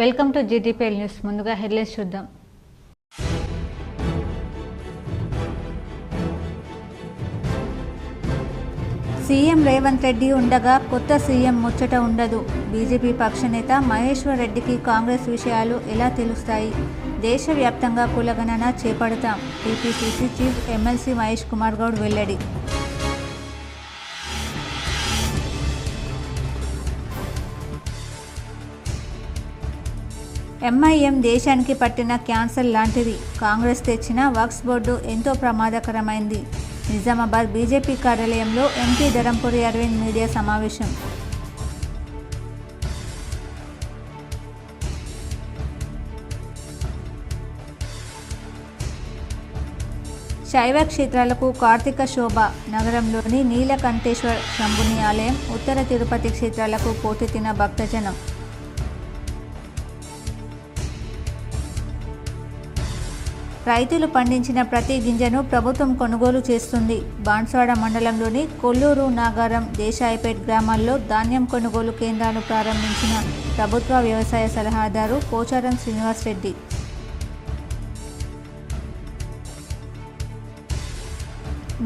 Welcome to GTPL news. ముందుగా headlines చూద్దాం. CM Revanth Reddy ఉండగా కొత్త సీఎం ముచ్చట ఉండదు. బీజేపీ పక్ష నేత మహేశ్వర్ రెడ్డికి కాంగ్రెస్ విషయాలు ఎలా తెలుస్తాయి? దేశవ్యాప్తంగా కులగణన చేపడతాం. TPCC chief MLC Mahesh Kumar Goud వెల్లడి. ఎంఐఎం దేశానికి పట్టిన క్యాన్సర్ లాంటిది. కాంగ్రెస్ తెచ్చిన వక్ఫ్ బోర్డు ఎంతో ప్రమాదకరమైంది. నిజామాబాద్ బీజేపీ కార్యాలయంలో ఎంపీ ధరంపురి అరవింద్ మీడియా సమావేశం. శైవ క్షేత్రాలకు కార్తీక శోభ. నగరంలోని నీలకంఠేశ్వర శంభుని ఆలయం, ఉత్తర తిరుపతి క్షేత్రాలకు పోటెత్తిన భక్తజనం. రైతులు పండించిన ప్రతి గింజను ప్రభుత్వం కొనుగోలు చేస్తుంది. బాన్స్వాడ మండలంలోని కొల్లూరు, నాగారం, దేశాయిపేట్ గ్రామాల్లో ధాన్యం కొనుగోలు కేంద్రాలు ప్రారంభించిన ప్రభుత్వ వ్యవసాయ సలహాదారు పోచారం శ్రీనివాస్ రెడ్డి.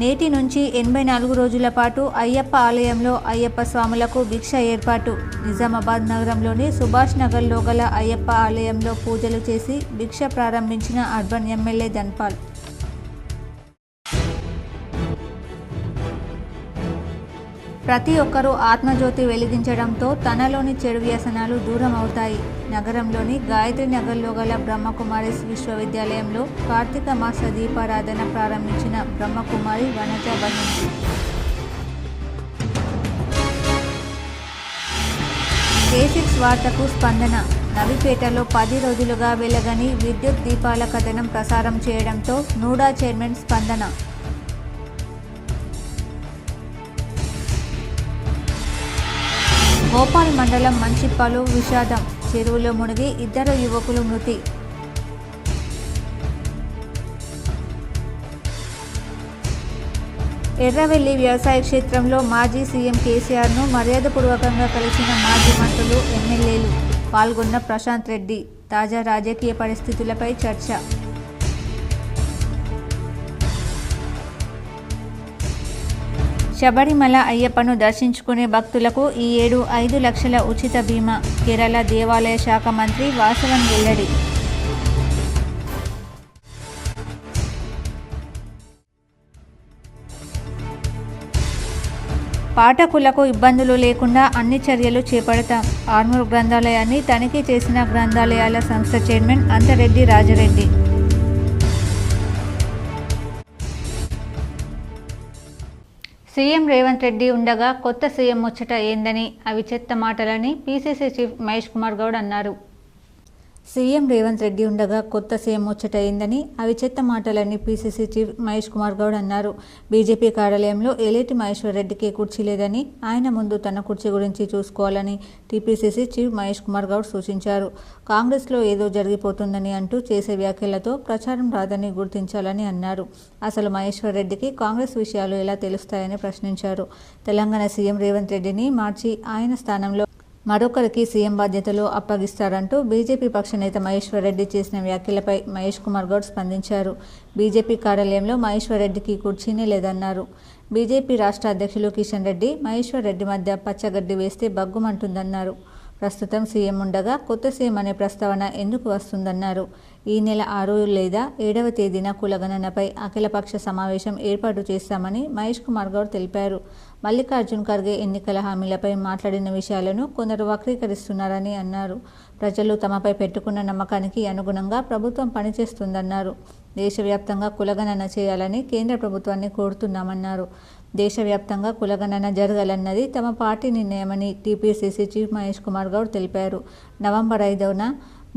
నేటి నుంచి 84 రోజుల పాటు అయ్యప్ప ఆలయంలో అయ్యప్ప స్వాములకు భిక్ష ఏర్పాటు. నిజామాబాద్ నగరంలోని సుభాష్ నగర్లో గల అయ్యప్ప ఆలయంలో పూజలు చేసి భిక్ష ప్రారంభించిన అర్బన్ ఎమ్మెల్యే ధన్పాల్. ప్రతి ఒక్కరూ ఆత్మజ్యోతి వెలిగించడంతో తనలోని చెడు వ్యసనాలు దూరం అవుతాయి. నగరంలోని గాయత్రి నగర్లో గల బ్రహ్మకుమారిస్ విశ్వవిద్యాలయంలో కార్తీక మాస దీపారాధన ప్రారంభించిన బ్రహ్మకుమారి వనజ బహించి. K6 వార్తకు స్పందన. నవిపేటలో 10 రోజులుగా వెలగని విద్యుత్ దీపాల కథనం ప్రసారం చేయడంతో నూడా చైర్మన్ స్పందన. భోపాల్ మండలం మంచిప్పలో విషాదం. చెరువులో మునిగి 2 యువకులు మృతి. ఎర్రవెల్లి వ్యవసాయ క్షేత్రంలో మాజీ సీఎం కేసీఆర్ను మర్యాదపూర్వకంగా కలిసిన మాజీ మంత్రులు, ఎమ్మెల్యేలు. పాల్గొన్న ప్రశాంత్ రెడ్డి. తాజా రాజకీయ పరిస్థితులపై చర్చ. శబరిమల అయ్యప్పను దర్శించుకునే భక్తులకు ఈ ఏడు 5 లక్షల ఉచిత బీమా. కేరళ దేవాలయ శాఖ మంత్రి వాసవన్ వెల్లడి. పాఠకులకు ఇబ్బందులు లేకుండా అన్ని చర్యలు చేపడతాం. ఆర్మూర్ గ్రంథాలయాన్ని తనిఖీ చేసిన గ్రంథాలయాల సంస్థ చైర్మన్ అంతరెడ్డి రాజరెడ్డి. సీఎం రేవంత్ రెడ్డి ఉండగా కొత్త సీఎం ముచ్చట ఏందని, అవి చెత్త మాటలని పీసీసీ చీఫ్ మహేష్ కుమార్ గౌడ్ అన్నారు. సీఎం రేవంత్ రెడ్డి ఉండగా కొత్త సీఎం ముచ్చట ఏందని, అవి చెత్త మాటలని పీసీసీ చీఫ్ మహేష్ కుమార్ గౌడ్ అన్నారు. బీజేపీ కార్యాలయంలో ఏలేటి మహేశ్వర్ రెడ్డికి కుర్చీ లేదని, ఆయన ముందు తన కుర్చీ గురించి చూసుకోవాలని టీపీసీసీ చీఫ్ మహేష్ కుమార్ గౌడ్ సూచించారు. కాంగ్రెస్లో ఏదో జరిగిపోతుందని అంటూ చేసే వ్యాఖ్యలతో ప్రచారం రాదని గుర్తించాలని అన్నారు. అసలు మహేశ్వర్ రెడ్డికి కాంగ్రెస్ విషయాలు ఎలా తెలుస్తాయని ప్రశ్నించారు. తెలంగాణ సీఎం రేవంత్ రెడ్డిని మార్చి ఆయన స్థానంలో మరొకరికి సీఎం బాధ్యతలు అప్పగిస్తారంటూ బీజేపీ పక్ష నేత మహేశ్వర్ రెడ్డి చేసిన వ్యాఖ్యలపై మహేష్ కుమార్ గౌడ్ స్పందించారు. బీజేపీ కార్యాలయంలో మహేశ్వర్ రెడ్డికి కుర్చీనే లేదన్నారు. బీజేపీ రాష్ట్ర అధ్యక్షులు కిషన్ రెడ్డి, మహేశ్వర్ రెడ్డి మధ్య పచ్చగడ్డి వేస్తే బగ్గుమంటుందన్నారు. ప్రస్తుతం సీఎం ఉండగా కొత్త సీఎం అనే ప్రస్తావన ఎందుకు వస్తుందన్నారు. ఈ నెల 6 లేదా 7వ తేదీన కులగణనపై అఖిలపక్ష సమావేశం ఏర్పాటు చేస్తామని మహేష్ కుమార్ గౌడ్ తెలిపారు. మల్లికార్జున్ ఖర్గే ఎన్నికల హామీలపై మాట్లాడిన విషయాలను కొందరు వక్రీకరిస్తున్నారని అన్నారు. ప్రజలు తమపై పెట్టుకున్న నమ్మకానికి అనుగుణంగా ప్రభుత్వం పనిచేస్తుందన్నారు. దేశవ్యాప్తంగా కులగణన చేయాలని కేంద్ర ప్రభుత్వాన్ని కోరుతున్నామన్నారు. దేశవ్యాప్తంగా కులగణన జరగాలన్నది తమ పార్టీ నిర్ణయమని టీపీసీసీ చీఫ్ మహేష్ కుమార్ గౌడ్ తెలిపారు. నవంబర్ 5న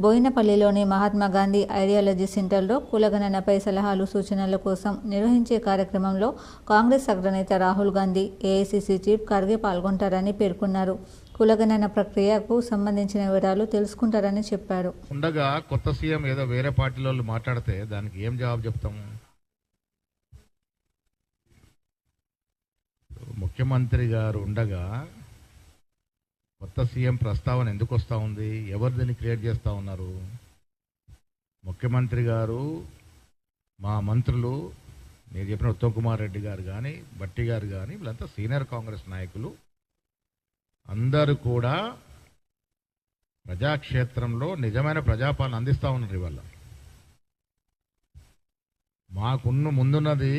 బోయినపల్లిలోని మహాత్మా గాంధీ ఐడియాలజీ సెంటర్లో కులగణనపై సలహాలు, సూచనల కోసం నిర్వహించే కార్యక్రమంలో కాంగ్రెస్ అగ్రనేత రాహుల్ గాంధీ, ఏఐసీసీ చీఫ్ ఖర్గే పాల్గొంటారని పేర్కొన్నారు. కులగణన ప్రక్రియకు సంబంధించిన వివరాలు తెలుసుకుంటారని చెప్పారు. ఉండగా కొత్త సీఎం ఏదో వేరే పార్టీలో మాట్లాడితే దానికి ఏం జవాబు చెప్తాము? ముఖ్యమంత్రి గారు ఉండగా కొత్త సీఎం ప్రస్తావన ఎందుకు వస్తూ ఉంది? ఎవరు దీన్ని క్రియేట్ చేస్తూ ఉన్నారు? ముఖ్యమంత్రి గారు, మా మంత్రులు, నేను చెప్పిన ఉత్తమ్ కుమార్ రెడ్డి గారు కానీ, బట్టి గారు కానీ, వీళ్ళంతా సీనియర్ కాంగ్రెస్ నాయకులు అందరూ కూడా ప్రజాక్షేత్రంలో నిజమైన ప్రజాపాలన అందిస్తూ ఉన్నారు. ఇవాళ ముందున్నది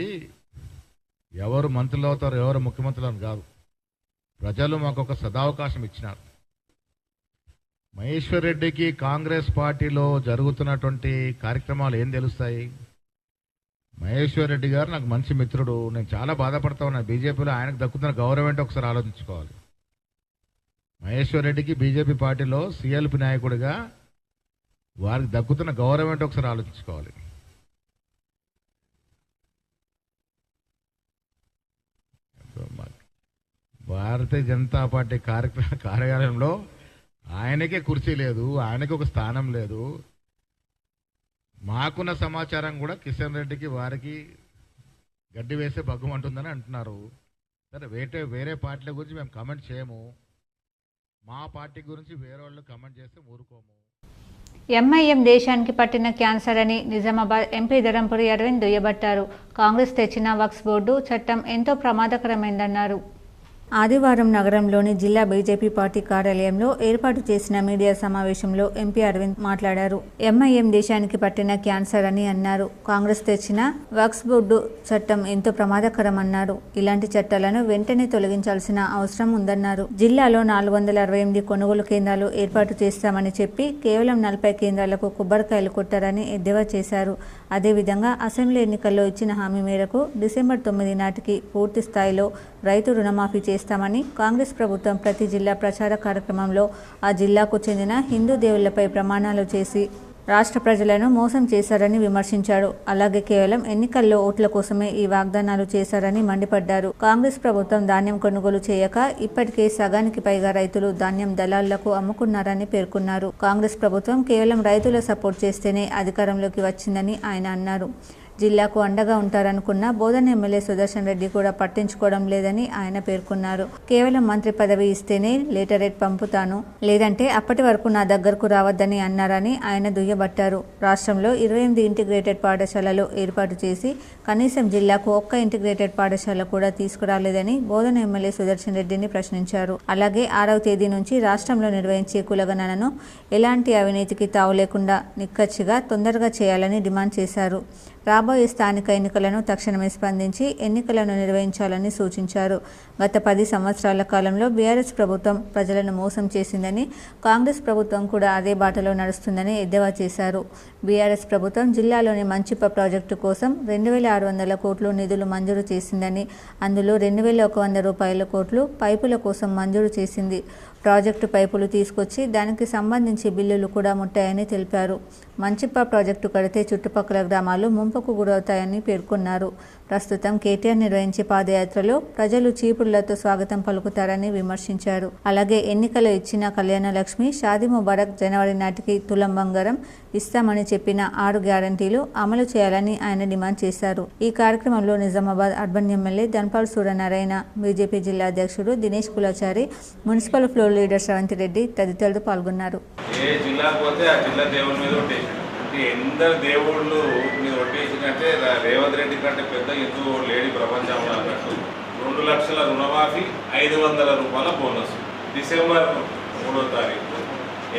ఎవరు మంత్రులు అవుతారో, ఎవరు ముఖ్యమంత్రులు అని కాదు. ప్రజలు మాకు ఒక సదావకాశం ఇచ్చినారు. మహేశ్వర్ రెడ్డికి కాంగ్రెస్ పార్టీలో జరుగుతున్నటువంటి కార్యక్రమాలు ఏం తెలుస్తాయి? మహేశ్వర్ రెడ్డి గారు నాకు మంచి మిత్రుడు. నేను చాలా బాధపడతా ఉన్నాను. బీజేపీలో ఆయనకు దక్కుతున్న గౌరవం ఏంటో ఒకసారి ఆలోచించుకోవాలి. మహేశ్వర్ రెడ్డికి బీజేపీ పార్టీలో సిఎల్పి నాయకుడిగా వారికి దక్కుతున్న గౌరవం ఏంటో ఒకసారి ఆలోచించుకోవాలి. భారతీయ జనతా పార్టీ కార్యాలయంలో ఆయనకే కుర్చీ లేదు, ఆయనకి ఒక స్థానం లేదు. మాకున్న సమాచారం కూడా కిషన్ రెడ్డికి వారికి గడ్డి వేసే భగ్గమంటుందని అంటున్నారు. సరే, వేరే పార్టీల గురించి మేము కమెంట్ చేయము. మా పార్టీ గురించి వేరే వాళ్ళు కమెంట్ చేస్తే ఊరుకోము. ఎంఐఎం దేశానికి పట్టిన క్యాన్సర్ అని నిజామాబాద్ ఎంపీ ధరంపురి అరవింద్ దుయ్యబట్టారు. కాంగ్రెస్ తెచ్చిన వక్ఫ్ బోర్డు చట్టం ఎంతో ప్రమాదకరమైందన్నారు. ఆదివారం నగరంలోని జిల్లా బీజేపీ పార్టీ కార్యాలయంలో ఏర్పాటు చేసిన మీడియా సమావేశంలో ఎంపీ అరవింద్ మాట్లాడారు. ఎంఐఎం దేశానికి పట్టిన క్యాన్సర్ అని అన్నారు. కాంగ్రెస్ తెచ్చిన వక్ఫ్ బోర్డు చట్టం ఎంతో ప్రమాదకరమన్నారు. ఇలాంటి చట్టాలను వెంటనే తొలగించాల్సిన అవసరం ఉందన్నారు. జిల్లాలో 468 కొనుగోలు కేంద్రాలు ఏర్పాటు చేస్తామని చెప్పి కేవలం 40 కేంద్రాలకు కొబ్బరికాయలు కొట్టారని ఎద్దేవా చేశారు. అదేవిధంగా అసెంబ్లీ ఎన్నికల్లో ఇచ్చిన హామీ మేరకు డిసెంబర్ 9 నాటికి పూర్తి స్థాయిలో రైతు రుణమాఫీ చేస్తామని కాంగ్రెస్ ప్రభుత్వం ప్రతి జిల్లా ప్రచార కార్యక్రమంలో ఆ జిల్లాకు చెందిన హిందూ దేవుళ్లపై ప్రమాణాలు చేసి రాష్ట్ర ప్రజలను మోసం చేశారని విమర్శించారు. అలాగే కేవలం ఎన్నికల్లో ఓట్ల కోసమే ఈ వాగ్దానాలు చేశారని మండిపడ్డారు. కాంగ్రెస్ ప్రభుత్వం ధాన్యం కొనుగోలు చేయక ఇప్పటికే సగానికి పైగా రైతులు ధాన్యం దళారులకు అమ్ముకున్నారని పేర్కొన్నారు. కాంగ్రెస్ ప్రభుత్వం కేవలం రైతుల సపోర్ట్ చేస్తేనే అధికారంలోకి వచ్చిందని ఆయన అన్నారు. జిల్లాకు అండగా ఉంటారనుకున్న బోధన ఎమ్మెల్యే సుదర్శన్ రెడ్డి కూడా పట్టించుకోవడం లేదని ఆయన పేర్కొన్నారు. కేవలం మంత్రి పదవి ఇస్తేనే లెటరేట్ పంపుతాను, లేదంటే అప్పటి వరకు నా దగ్గరకు రావద్దని అన్నారని ఆయన దుయ్యబట్టారు. రాష్ట్రంలో 28 ఇంటిగ్రేటెడ్ పాఠశాలలు ఏర్పాటు చేసి కనీసం జిల్లాకు ఒక్క ఇంటిగ్రేటెడ్ పాఠశాల కూడా తీసుకురాలేదని బోధన ఎమ్మెల్యే సుదర్శన్ రెడ్డిని ప్రశ్నించారు. అలాగే 6వ తేదీ నుంచి రాష్ట్రంలో నిర్వహించే కులగణనను ఎలాంటి అవినీతికి తావు లేకుండా నిక్కచ్చిగా తొందరగా చేయాలని డిమాండ్ చేశారు. రాబోయే స్థానిక ఎన్నికలను తక్షణమే స్పందించి ఎన్నికలను నిర్వహించాలని సూచించారు. గత 10 సంవత్సరాల కాలంలో బీఆర్ఎస్ ప్రభుత్వం ప్రజలను మోసం చేసిందని, కాంగ్రెస్ ప్రభుత్వం కూడా అదే బాటలో నడుస్తుందని ఎద్దేవా చేశారు. బీఆర్ఎస్ ప్రభుత్వం జిల్లాలోని మంచిప్ప ప్రాజెక్టు కోసం 2600 కోట్లు నిధులు మంజూరు చేసిందని, అందులో 2100 కోట్లు పైపుల కోసం మంజూరు చేసింది. ప్రాజెక్టు పైపులు తీసుకొచ్చి దానికి సంబంధించి బిల్లులు కూడా ముట్టాయని తెలిపారు. మంచిప్ప ప్రాజెక్టు కడితే చుట్టుపక్కల గ్రామాలు ముంపుకు గురవుతాయని పేర్కొన్నారు. ప్రస్తుతం కేటీఆర్ నిర్వహించే పాదయాత్రలో ప్రజలు చీపుళ్లతో స్వాగతం పలుకుతారని విమర్శించారు. అలాగే ఎన్నికలు ఇచ్చిన కళ్యాణ లక్ష్మి, షాదీ ముబారక్ జనవరి నాటికి తులం బంగారం ఇస్తామని చెప్పిన 6 గ్యారంటీలు అమలు చేయాలని ఆయన డిమాండ్ చేశారు. ఈ కార్యక్రమంలో Nizamabad urban MLA Dhanpal Suryanarayana, BJP జిల్లా అధ్యక్షుడు Dinesh Kulachari, municipal floor leader Sravanthi Reddy తదితరులు పాల్గొన్నారు. ఎందరు దేవుళ్ళు మీద ఒట్టేసినట్టే రేవంత్ రెడ్డి కంటే పెద్ద హిందూ లేడీ ప్రపంచంలో అన్నట్టు 2 లక్షల రుణమాఫీ, 500 రూపాయల బోనస్. డిసెంబర్ 3వ తారీఖు,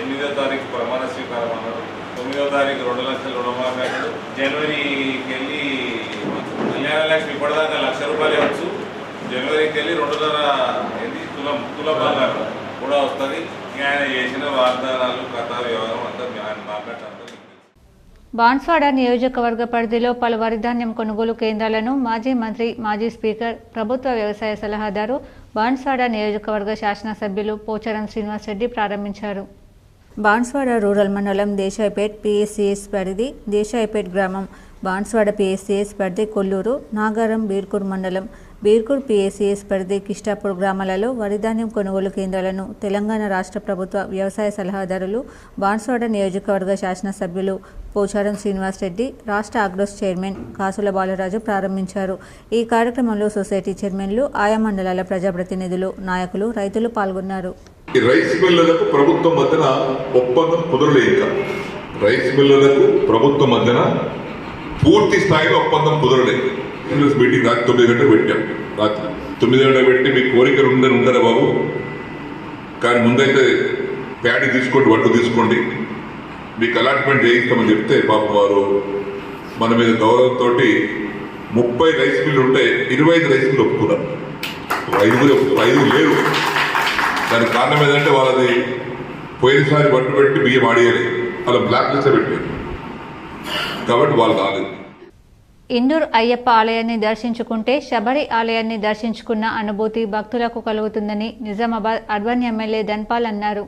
8వ తారీఖు ప్రమాణ స్వీకారం అన్నారు. 9వ తారీఖు 2 లక్షల రుణమాఫీ అన్నాడు. జనవరికి వెళ్ళి కళ్యాణ లక్ష్మి ఇప్పటిదాకా ₹1,00,000 ఇవ్వచ్చు. జనవరికి వెళ్ళి 2.5 తులం బంగారం కూడా వస్తుంది. ఆయన చేసిన వాగ్దానాలు, కథ, వ్యవహారం అంతా ఆయన మాట్లాడతారు. బాన్స్వాడ నియోజకవర్గ పరిధిలో పలు వరి ధాన్యం కొనుగోలు కేంద్రాలను మాజీ మంత్రి, మాజీ స్పీకర్, ప్రభుత్వ వ్యవసాయ సలహాదారు, బాన్స్వాడ నియోజకవర్గ శాసనసభ్యులు పోచారం శ్రీనివాస్ రెడ్డి ప్రారంభించారు. బాన్స్వాడ రూరల్ మండలం దేశాయిపేట్ పిఎస్సిఎస్ పరిధి దేశాయిపేట్ గ్రామం, బాన్స్వాడ పిఎస్సిఎస్ పరిధి కొల్లూరు, నాగారం, బీర్కూర్ మండలం, బీర్కూర్ పిఎస్సిఎస్ పరిధి కిష్టాపూర్ గ్రామాలలో వరిధాన్యం కొనుగోలు కేంద్రాలను తెలంగాణ రాష్ట్ర ప్రభుత్వ వ్యవసాయ సలహాదారులు, బాన్స్వాడ నియోజకవర్గ శాసనసభ్యులు పోచారం శ్రీనివాస్ రెడ్డి, రాష్ట్ర అగ్రోస్ చైర్మన్ కాసుల బాలరాజు ప్రారంభించారు. ఈ కార్యక్రమంలో సొసైటీ చైర్మన్లు, ఆయా మండలాల ప్రజాప్రతినిధులు, నాయకులు, రైతులు పాల్గొన్నారు. ఈ రైస్ మిల్లులకు ప్రభుత్వం మధ్యన ఒప్పందం కుదరలేదు. ఇంకా రైస్ మిల్లులకు ప్రభుత్వం మధ్యన పూర్తి స్థాయిలో ఒప్పందం కుదరలేదు. మీటింగ్ రాత్రి 9 గంటలకు పెట్టాం. రాత్రి 9 గంటలకు పెట్టి మీ కోరికలు ఉండరా బాబు, కానీ ముందైతే ప్యాడీ తీసుకోండి, వడ్డు తీసుకోండి, మీకు అలాట్మెంట్ చేయిస్తామని చెప్తే పాపం వారు మన మీద గౌరవంతో 30 రైస్ మిల్లు ఉంటే 25 రైస్ మిల్లు ఒప్పుకున్నారు. 5 లేరు. దానికి కారణం ఏంటంటే వాళ్ళది పోయినసారి వడ్డు పెట్టి బియ్యం ఆడియాలి, అలా బ్లాక్ లిస్ట్ పెట్టారు కాబట్టి వాళ్ళు రాలేదు. ఇందూర్ అయ్యప్ప ఆలయాన్ని దర్శించుకుంటే శబరి ఆలయాన్ని దర్శించుకున్న అనుభూతి భక్తులకు కలుగుతుందని నిజామాబాద్ అర్బన్ ఎమ్మెల్యే ధన్పాల్ అన్నారు.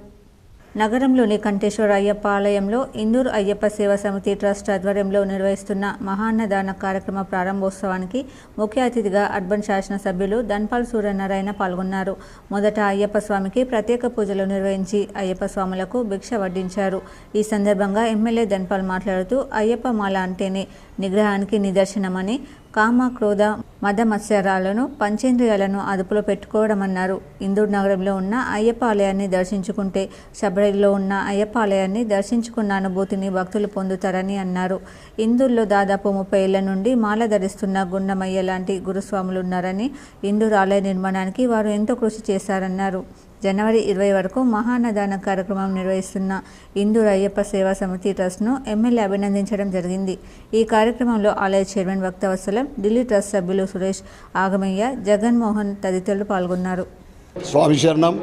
నగరంలోని కంఠేశ్వర అయ్యప్ప ఆలయంలో ఇందూర్ అయ్యప్ప సేవా సమితి ట్రస్ట్ ఆధ్వర్యంలో నిర్వహిస్తున్న మహాన్నదాన కార్యక్రమ ప్రారంభోత్సవానికి ముఖ్య అతిథిగా అర్బన్ శాసనసభ్యులు ధన్పాల్ సూర్యనారాయణ పాల్గొన్నారు. మొదట అయ్యప్ప స్వామికి ప్రత్యేక పూజలు నిర్వహించి అయ్యప్ప స్వాములకు భిక్ష వడ్డించారు. ఈ సందర్భంగా ఎమ్మెల్యే ధన్పాల్ మాట్లాడుతూ అయ్యప్ప మాల అంటేనే నిగ్రహానికి నిదర్శనమని, కామ క్రోధ మద మత్సరాలను పంచేంద్రియాలను అదుపులో పెట్టుకోవడమన్నారు. ఇందూర్ నగరంలో ఉన్న అయ్యప్ప ఆలయాన్ని దర్శించుకుంటే శబరిలో ఉన్న అయ్యప్ప ఆలయాన్ని దర్శించుకున్న అనుభూతిని భక్తులు పొందుతారని అన్నారు. ఇందూర్లో దాదాపు 30 ఏళ్ల నుండి మాల ధరిస్తున్న గుండమయ్య లాంటి గురుస్వాములున్నారని, ఇందూర్ ఆలయ నిర్మాణానికి వారు ఎంతో కృషి చేశారన్నారు. జనవరి 20 వరకు మహాన్నదాన కార్యక్రమం నిర్వహిస్తున్న ఇందూర్ అయ్యప్ప సేవా సమితి ట్రస్ట్ను ఎమ్మెల్యే అభినందించడం జరిగింది. ఈ కార్యక్రమంలో ఆలయ చైర్మన్ భక్తవత్సలం, ఢిల్లీ ట్రస్ట్ సభ్యులు సురేష్, ఆగమయ్య, జగన్మోహన్ తదితరులు పాల్గొన్నారు. స్వామి శరణం.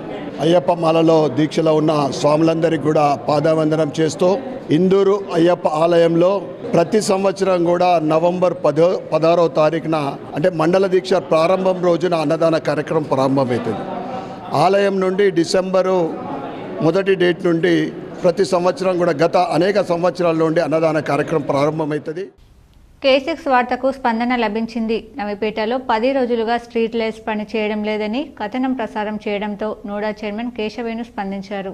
అయ్యప్ప మాలలో దీక్షలో ఉన్న స్వాములందరికీ కూడా పాదవందనం చేస్తూ ఇందూరు అయ్యప్ప ఆలయంలో ప్రతి సంవత్సరం కూడా నవంబర్ 16వ తారీఖున అంటే మండల దీక్ష ప్రారంభం రోజున అన్నదాన కార్యక్రమం ప్రారంభమవుతుంది. ఆలయం నుండి డిసెంబరు 1 డేట్ నుండి ప్రతి సంవత్సరం కూడా గత అనేక సంవత్సరాల నుండి అన్నదాన కార్యక్రమం ప్రారంభమవుతుంది. K6 వార్తకు స్పందన లభించింది. నవిపేటలో 10 రోజులుగా స్ట్రీట్ లైట్స్ పనిచేయడం లేదని కథనం ప్రసారం చేయడంతో నోడా చైర్మన్ కేశవేణు స్పందించారు.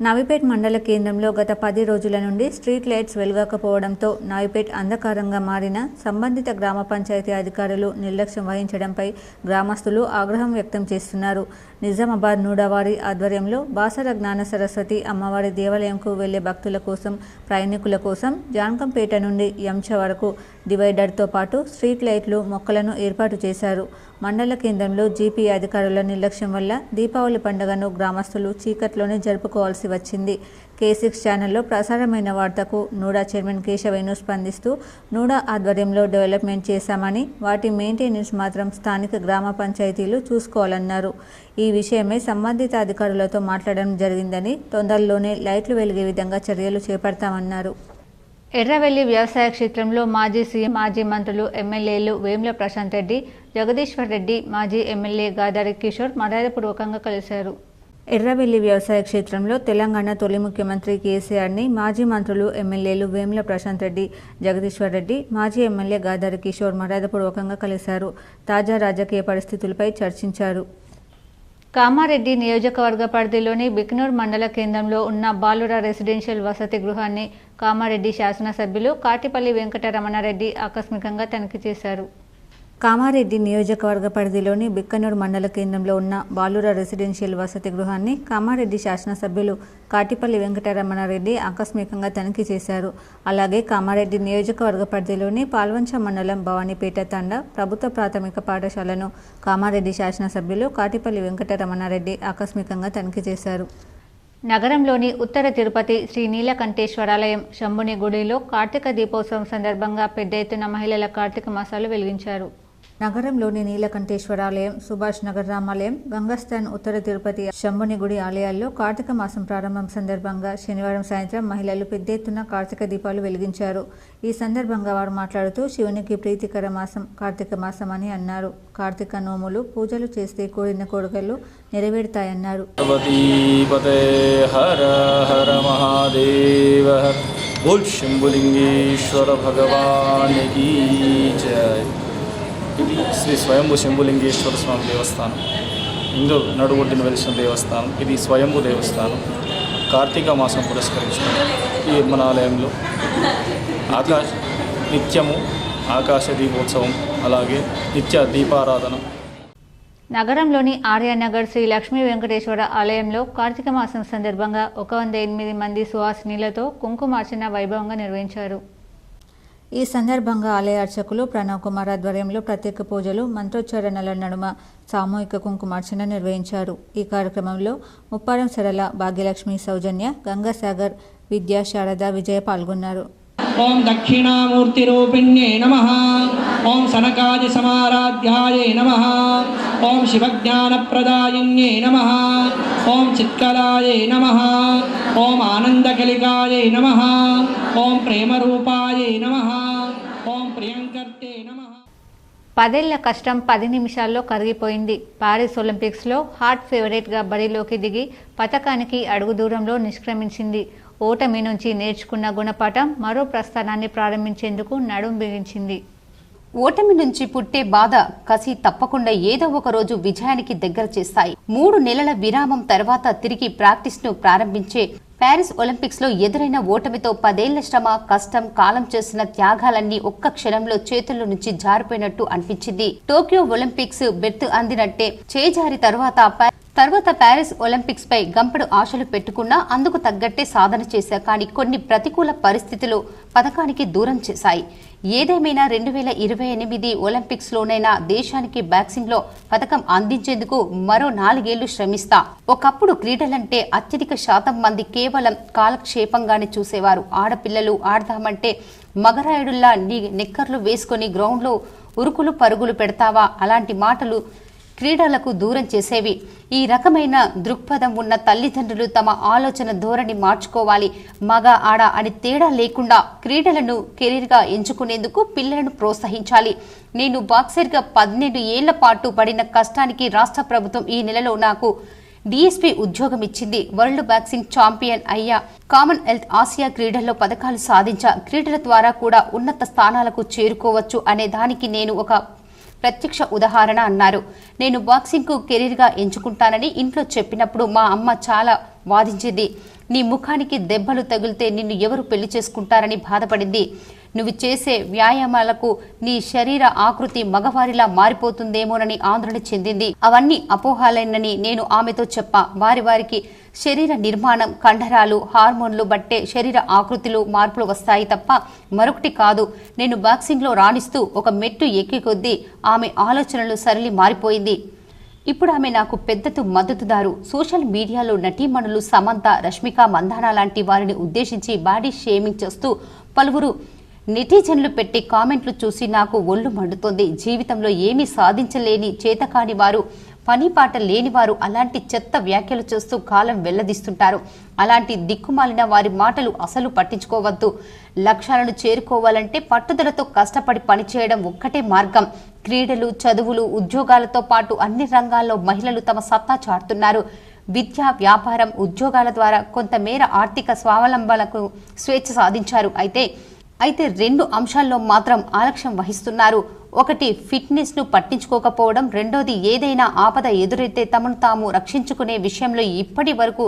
నవిపేట్ మండల కేంద్రంలో గత 10 రోజుల నుండి స్ట్రీట్ లైట్స్ వెలుగకపోవడంతో నవిపేట్ అంధకారంగా మారిన సంబంధిత గ్రామ పంచాయతీ అధికారులు నిర్లక్ష్యం వహించడంపై గ్రామస్తులు ఆగ్రహం వ్యక్తం చేస్తున్నారు. నిజామాబాద్ నూడావారి ఆధ్వర్యంలో బాసర జ్ఞాన సరస్వతి అమ్మవారి దేవాలయంకు వెళ్లే భక్తుల కోసం, ప్రయాణికుల కోసం జాన్కంపేట నుండి యంచ వరకు డివైడర్తో పాటు స్ట్రీట్ లైట్లు, మొక్కలను ఏర్పాటు చేశారు. మండల కేంద్రంలో జీపీ అధికారుల నిర్లక్ష్యం వల్ల దీపావళి పండుగను గ్రామస్తులు చీకట్లోనే జరుపుకోవాల్సి వచ్చింది. K6 ఛానల్లో ప్రసారమైన వార్తకు నూడా చైర్మన్ కేశవేణు స్పందిస్తూ నూడా ఆధ్వర్యంలో డెవలప్మెంట్ చేశామని, వాటి మెయింటెనెన్స్ మాత్రం స్థానిక గ్రామ పంచాయతీలు చూసుకోవాలన్నారు. ఈ విషయమై సంబంధిత అధికారులతో మాట్లాడడం జరిగిందని, తొందరలోనే లైట్లు వెలిగే విధంగా చర్యలు చేపడతామన్నారు. ఎర్రవెల్లి వ్యవసాయ క్షేత్రంలో మాజీ సీఎం, మాజీ మంత్రులు, ఎమ్మెల్యేలు వేముల ప్రశాంత్ రెడ్డి, జగదీశ్వర్ రెడ్డి, మాజీ ఎమ్మెల్యే గాదారి కిషోర్ మర్యాదపూర్వకంగా కలిశారు. ఎర్రవెల్లి వ్యవసాయ క్షేత్రంలో తెలంగాణ తొలి ముఖ్యమంత్రి కేసీఆర్ని మాజీ మంత్రులు, ఎమ్మెల్యేలు వేముల ప్రశాంత్ రెడ్డి, జగదీశ్వర్ రెడ్డి, మాజీ ఎమ్మెల్యే గాదారి కిషోర్ మర్యాదపూర్వకంగా కలిశారు. తాజా రాజకీయ పరిస్థితులపై చర్చించారు. కామారెడ్డి నియోజకవర్గ పరిధిలోని బిక్నూర్ మండల కేంద్రంలో ఉన్న బాలుర రెసిడెన్షియల్ వసతి గృహాన్ని కామారెడ్డి శాసనసభ్యులు కాటిపల్లి వెంకటరమణారెడ్డి ఆకస్మికంగా తనిఖీ చేశారు. కామారెడ్డి నియోజకవర్గ పరిధిలోని బిక్కనూరు మండల కేంద్రంలో ఉన్న బాలుర రెసిడెన్షియల్ వసతి గృహాన్ని కామారెడ్డి శాసనసభ్యులు కాటిపల్లి వెంకటరమణారెడ్డి ఆకస్మికంగా తనిఖీ చేశారు. అలాగే కామారెడ్డి నియోజకవర్గ పరిధిలోని పాల్వంచ మండలం భవానీపేట తండా ప్రభుత్వ ప్రాథమిక పాఠశాలను కామారెడ్డి శాసనసభ్యులు కాటిపల్లి వెంకటరమణారెడ్డి ఆకస్మికంగా తనిఖీ చేశారు. నగరంలోని ఉత్తర తిరుపతి శ్రీ నీలకంఠేశ్వరాలయం శంభుని గుడిలో కార్తీక దీపోత్సవం సందర్భంగా పెద్ద ఎత్తున మహిళల కార్తీక మాసాలు వెలిగించారు. నగరంలోని నీలకంఠేశ్వరాలయం, సుభాష్ నగర్ రామాలయం, గంగస్థాన్, ఉత్తర తిరుపతి శంభుని గుడి ఆలయాల్లో కార్తీక మాసం ప్రారంభం సందర్భంగా శనివారం సాయంత్రం మహిళలు పెద్ద ఎత్తున కార్తీక దీపాలు వెలిగించారు. ఈ సందర్భంగా వారు మాట్లాడుతూ శివునికి ప్రీతికర మాసం కార్తీక మాసం అని అన్నారు. కార్తీక నోములు, పూజలు చేస్తే కోరిన కోరికలు నెరవేరుతాయన్నారు. ఇది శ్రీ స్వయంభూ శంభులింగేశ్వర స్వామి దేవస్థానం, ఇందూరు నడుగొడ్డిన వెలిసిన దేవస్థానం. ఇది స్వయంభూ దేవస్థానం. కార్తీక మాసం పురస్కరించుకుని ఈ మన ఆలయంలో నిత్యము ఆకాశ దీపోత్సవం, అలాగే నిత్య దీపారాధన. నగరంలోని ఆర్యానగర్ శ్రీ లక్ష్మీ వెంకటేశ్వర ఆలయంలో కార్తీక మాసం సందర్భంగా 108 మంది సువాసినీలతో కుంకుమార్చన వైభవంగా నిర్వహించారు. ఈ సందర్భంగా ఆలయ అర్చకులు ప్రణవ్ కుమార్ ఆధ్వర్యంలో ప్రత్యేక పూజలు, మంత్రోచ్చారణల నడుమ సామూహిక కుంకుమార్చన నిర్వహించారు. ఈ కార్యక్రమంలో ముప్పారం సరళ, భాగ్యలక్ష్మి, సౌజన్య, గంగాసాగర్, విద్యా, శారద, విజయ పాల్గొన్నారు. ఓం దక్షిణామూర్తిరూపిణ్యే నమః. ఓం సనకాది సమారాధ్యాయే నమః. ఓం శివజ్ఞానప్రదాయిన్యే నమః. ఓం చిత్కలాయే నమః. ఓం ఆనందకలికాయే నమః. ఓం ప్రేమరూపాయే నమః. ఓం ప్రియంకర్తే నమః. 10 ఏళ్ల కష్టం 10 నిమిషాల్లో కరిగిపోయింది. పారిస్ ఒలింపిక్స్లో హాట్ ఫేవరెట్గా బరిలోకి దిగి పతకానికి అడుగు దూరంలో నిష్క్రమించింది. ఓటమి నుంచి నేర్చుకున్న గుణపాఠం మరో ప్రస్థానాన్ని ప్రారంభించేందుకు నడుం బిగించింది. ఓటమి నుంచి పుట్టే బాధ, కసి తప్పకుండా ఏదో ఒక రోజు విజయానికి దగ్గర చేస్తాయి. 3 నెలల విరామం తర్వాత తిరిగి ప్రాక్టీస్ ను ప్రారంభించే ప్యారిస్ ఒలింపిక్స్ లో ఎదురైన ఓటమితో 10 ఏళ్ల శ్రమ, కష్టం, కాలం చేసిన త్యాగాలన్నీ ఒక్క క్షణంలో చేతుల్లో నుంచి జారిపోయినట్టు అనిపించింది. టోక్యో ఒలింపిక్స్ బెర్త్ అందినట్టే చేజారి తర్వాత ప్యారిస్ ఒలింపిక్స్ పై గంపెడు ఆశలు పెట్టుకున్నా అందుకు తగ్గట్టే సాధన చేశా. కానీ కొన్ని ప్రతికూల పరిస్థితులు పథకానికి దూరం చేశాయి. ఏదేమైనా 2028 ఒలింపిక్స్ లోనైనా దేశానికి బాక్సింగ్ లో పథకం అందించేందుకు మరో 4 ఏళ్లు శ్రమిస్తా. ఒకప్పుడు క్రీడలంటే అత్యధిక శాతం మంది కేవలం కాలక్షేపంగానే చూసేవారు. ఆడపిల్లలు ఆడదామంటే మగరాయుడుల్లా నిక్కర్లు వేసుకుని గ్రౌండ్ లో ఉరుకులు పరుగులు పెడతావా, అలాంటి మాటలు క్రీడలకు దూరం చేసేవి. ఈ రకమైన దృక్పథం ఉన్న తల్లిదండ్రులు తమ ఆలోచన ధోరణి మార్చుకోవాలి. మగ, ఆడ అని తేడా లేకుండా క్రీడలను కెరీర్గా ఎంచుకునేందుకు పిల్లలను ప్రోత్సహించాలి. నేను బాక్సర్గా 12 ఏళ్ల పాటు పడిన కష్టానికి రాష్ట్ర ప్రభుత్వం ఈ నెలలో నాకు డిఎస్పీ ఉద్యోగం ఇచ్చింది. వరల్డ్ బాక్సింగ్ ఛాంపియన్ అయ్యా. కామన్వెల్త్, ఆసియా క్రీడల్లో పథకాలు సాధించా. క్రీడల ద్వారా కూడా ఉన్నత స్థానాలకు చేరుకోవచ్చు అనే దానికి నేను ఒక ప్రత్యక్ష ఉదాహరణ అన్నారు. నేను బాక్సింగ్ కు కెరీర్గా ఎంచుకుంటానని ఇంట్లో చెప్పినప్పుడు మా అమ్మ చాలా వాదించింది. నీ ముఖానికి దెబ్బలు తగిలితే నిన్ను ఎవరు పెళ్లి చేసుకుంటారని బాధపడింది. నువ్వు చేసే వ్యాయామాలకు నీ శరీర ఆకృతి మగవారిలా మారిపోతుందేమోనని ఆందోళన చెందింది. అవన్నీ అపోహాలేనని నేను ఆమెతో చెప్పా. వారికి శరీర నిర్మాణం, కండరాలు, హార్మోన్లు బట్టే శరీర ఆకృతిలో మార్పులు వస్తాయి తప్ప మరొకటి కాదు. నేను బాక్సింగ్లో రాణిస్తూ ఒక మెట్టు ఎక్కి కొద్దీ ఆమె ఆలోచనలు సరళి మారిపోయింది. ఇప్పుడు ఆమె నాకు పెద్దతు మద్దతుదారు. సోషల్ మీడియాలో నటీమణులు సమంత, రష్మిక మందాన లాంటి వారిని ఉద్దేశించి బాడీ షేమింగ్ చేస్తూ పలువురు నెటిజన్లు పెట్టి కామెంట్లు చూసి నాకు ఒళ్ళు మండుతోంది. జీవితంలో ఏమీ సాధించలేని, చేతకాని వారు, పనిపాట లేనివారు అలాంటి చెత్త వ్యాఖ్యలు చేస్తూ కాలం వెల్లదీస్తుంటారు. అలాంటి దిక్కుమాలిన వారి మాటలు అసలు పట్టించుకోవద్దు. లక్ష్యాలను చేరుకోవాలంటే పట్టుదలతో కష్టపడి పనిచేయడం ఒక్కటే మార్గం. క్రీడలు, చదువులు, ఉద్యోగాలతో పాటు అన్ని రంగాల్లో మహిళలు తమ సత్తా చాటుతున్నారు. విద్య, వ్యాపారం, ఉద్యోగాల ద్వారా కొంతమేర ఆర్థిక స్వావలంబనకు స్వేచ్ఛ సాధించారు. అయితే 2 అంశాల్లో మాత్రం ఆలక్ష్యం వహిస్తున్నారు. ఒకటి, ఫిట్నెస్ ను పట్టించుకోకపోవడం. రెండోది, ఏదైనా ఆపద ఎదురైతే తమను తాము రక్షించుకునే విషయంలో ఇప్పటి వరకు